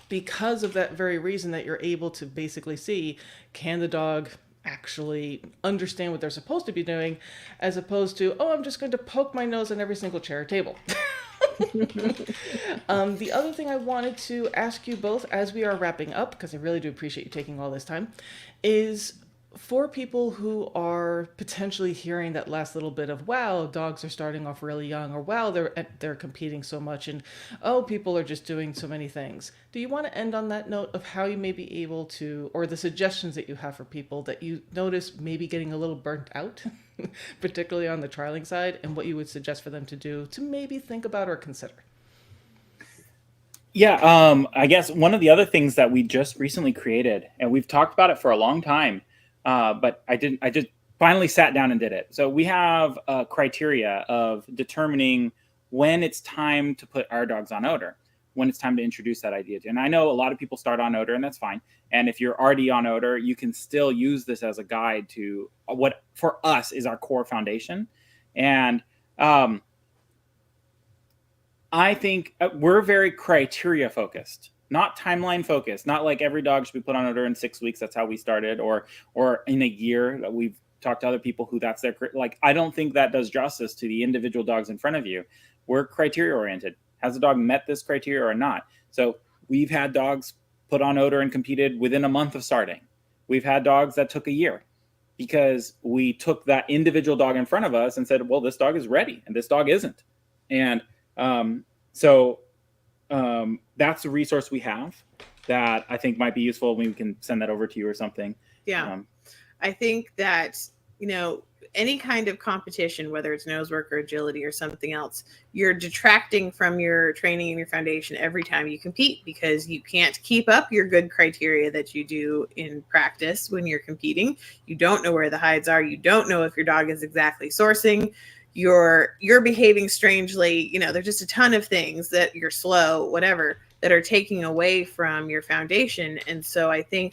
because of that very reason, that you're able to basically see, can the dog actually understand what they're supposed to be doing, as opposed to, oh, I'm just going to poke my nose on every single chair or table. The other thing I wanted to ask you both as we are wrapping up, because I really do appreciate you taking all this time, is for people who are potentially hearing that last little bit of, wow, dogs are starting off really young, or wow, they're competing so much, and oh, people are just doing so many things. Do you want to end on that note of how you may be able to, or the suggestions that you have for people that you notice maybe getting a little burnt out, particularly on the trialing side, and what you would suggest for them to do to maybe think about or consider? Yeah, I guess one of the other things that we just recently created, and we've talked about it for a long time, but I just finally sat down and did it. So we have a criteria of determining when it's time to put our dogs on odor, when it's time to introduce that idea to. And I know a lot of people start on odor, and that's fine. And if you're already on odor, you can still use this as a guide to what for us is our core foundation. And I think we're very criteria focused, not timeline focused. Not like every dog should be put on odor in 6 weeks. That's how we started, or in a year. That we've talked to other people who that's their, like, I don't think that does justice to the individual dogs in front of you. We're criteria oriented. Has the dog met this criteria or not? So we've had dogs put on odor and competed within a month of starting. We've had dogs that took a year, because we took that individual dog in front of us and said, well, this dog is ready and this dog isn't. And so that's a resource we have that I think might be useful. We can send that over to you or something. Yeah. I think that, any kind of competition, whether it's Nosework or agility or something else, you're detracting from your training and your foundation every time you compete, because you can't keep up your good criteria that you do in practice when you're competing. You don't know where the hides are. You don't know if your dog is exactly sourcing. You're behaving strangely. There's just a ton of things that you're slow, whatever, that are taking away from your foundation. And so I think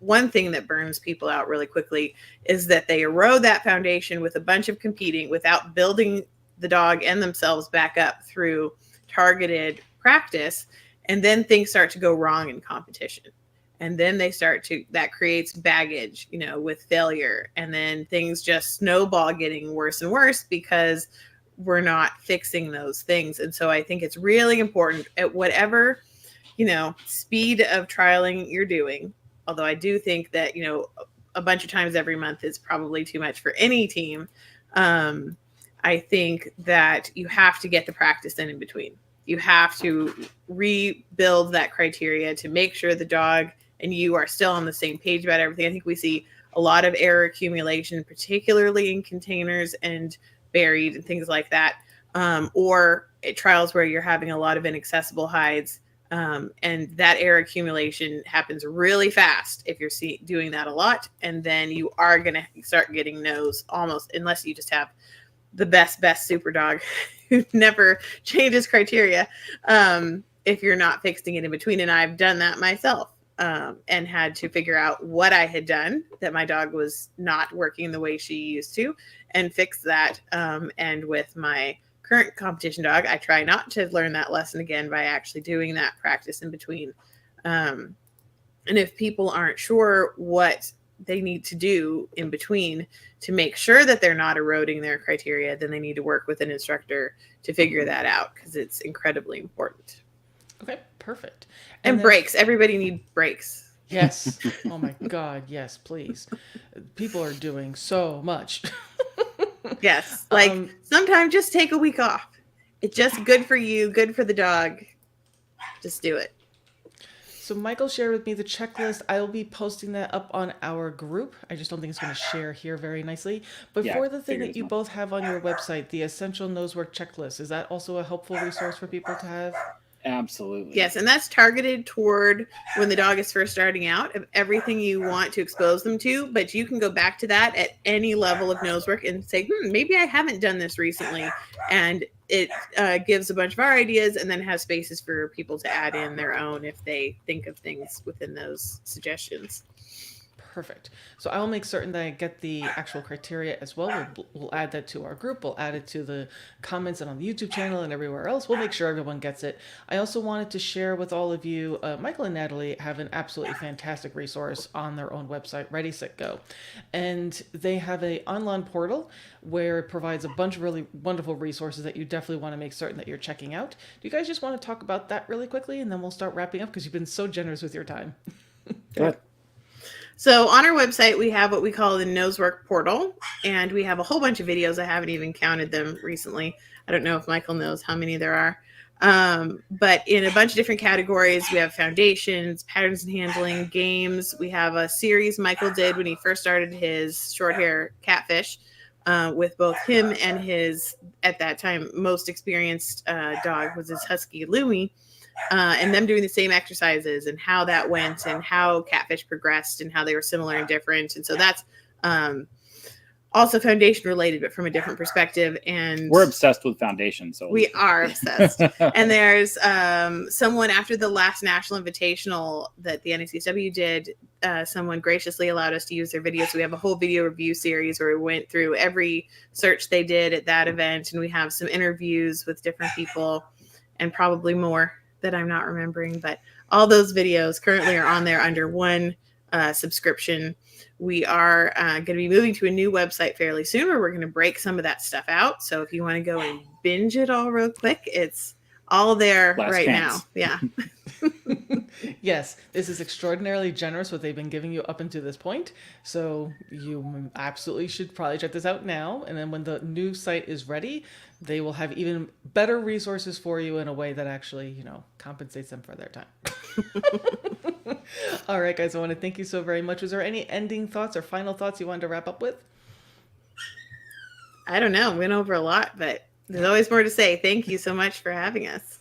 one thing that burns people out really quickly is that they erode that foundation with a bunch of competing without building the dog and themselves back up through targeted practice. And then things start to go wrong in competition. And then that creates baggage, with failure. And then things just snowball, getting worse and worse because we're not fixing those things. And so I think it's really important at whatever, speed of trialing you're doing. Although I do think that, a bunch of times every month is probably too much for any team. I think that you have to get the practice in between. You have to rebuild that criteria to make sure the dog and you are still on the same page about everything. I think we see a lot of error accumulation, particularly in containers and buried and things like that, or at trials where you're having a lot of inaccessible hides. And that error accumulation happens really fast if you're doing that a lot. And then you are going to start getting no's almost, unless you just have the best super dog who never changes criteria, if you're not fixing it in between. And I've done that myself. And had to figure out what I had done, that my dog was not working the way she used to, and fix that. And with my current competition dog, I try not to learn that lesson again by actually doing that practice in between. And if people aren't sure what they need to do in between to make sure that they're not eroding their criteria, then they need to work with an instructor to figure that out, because it's incredibly important. Okay, perfect. And then- breaks. Everybody needs breaks. Yes. Oh my God. Yes, please. People are doing so much. Yes. Like sometimes just take a week off. It's just good for you, good for the dog. Just do it. So Michael shared with me the checklist. I will be posting that up on our group. I just don't think it's going to share here very nicely. But Yeah, for the thing figured that you as both have on your website, the Essential Nosework Checklist, is that also a helpful resource for people to have? Absolutely. Yes, and that's targeted toward when the dog is first starting out, of everything you want to expose them to. But you can go back to that at any level of nosework and say, maybe I haven't done this recently. And it gives a bunch of our ideas, and then has spaces for people to add in their own if they think of things within those suggestions. Perfect. So I will make certain that I get the actual criteria as well. We'll add that to our group. We'll add it to the comments and on the YouTube channel and everywhere else. We'll make sure everyone gets it. I also wanted to share with all of you, Michael and Natalie have an absolutely fantastic resource on their own website, Ready, Set, Go. And they have an online portal where it provides a bunch of really wonderful resources that you definitely want to make certain that you're checking out. Do you guys just want to talk about that really quickly, and then we'll start wrapping up, because you've been so generous with your time. Good. So on our website, we have what we call the Nosework portal, and we have a whole bunch of videos. I haven't even counted them recently. I don't know if Michael knows how many there are. But in a bunch of different categories, we have foundations, patterns and handling, games. We have a series Michael did when he first started his short hair catfish, with both him and his, at that time, most experienced dog was his husky, Louie. And them doing the same exercises, and how that went, and how catfish progressed, and how they were similar and different. And so that's also foundation related, but from a different perspective. And we're obsessed with foundation. So we are obsessed. And there's someone after the last National Invitational that the NACSW did, someone graciously allowed us to use their video. So we have a whole video review series where we went through every search they did at that event. And we have some interviews with different people, and probably more that I'm not remembering, but all those videos currently are on there under one subscription. We are going to be moving to a new website fairly soon, where we're going to break some of that stuff out. So if you want to go and binge it all real quick, it's all there Last chance. now. Yeah. Yes, this is extraordinarily generous what they've been giving you up until this point. So you absolutely should probably check this out now. And then when the new site is ready, they will have even better resources for you in a way that actually, compensates them for their time. All right, guys, I want to thank you so very much. Was there any ending thoughts or final thoughts you wanted to wrap up with? I don't know. Went over a lot, but there's always more to say. Thank you so much for having us.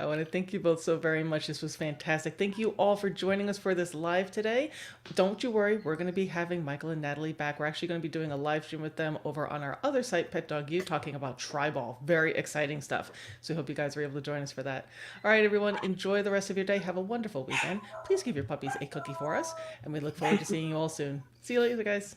I want to thank you both so very much. This was fantastic. Thank you all for joining us for this live today. Don't you worry, we're going to be having Michael and Natalie back. We're actually going to be doing a live stream with them over on our other site, Pet Dog U, talking about Tribal. Very exciting stuff. So I hope you guys are able to join us for that. All right, everyone, enjoy the rest of your day. Have a wonderful weekend. Please give your puppies a cookie for us, and we look forward to seeing you all soon. See you later, guys.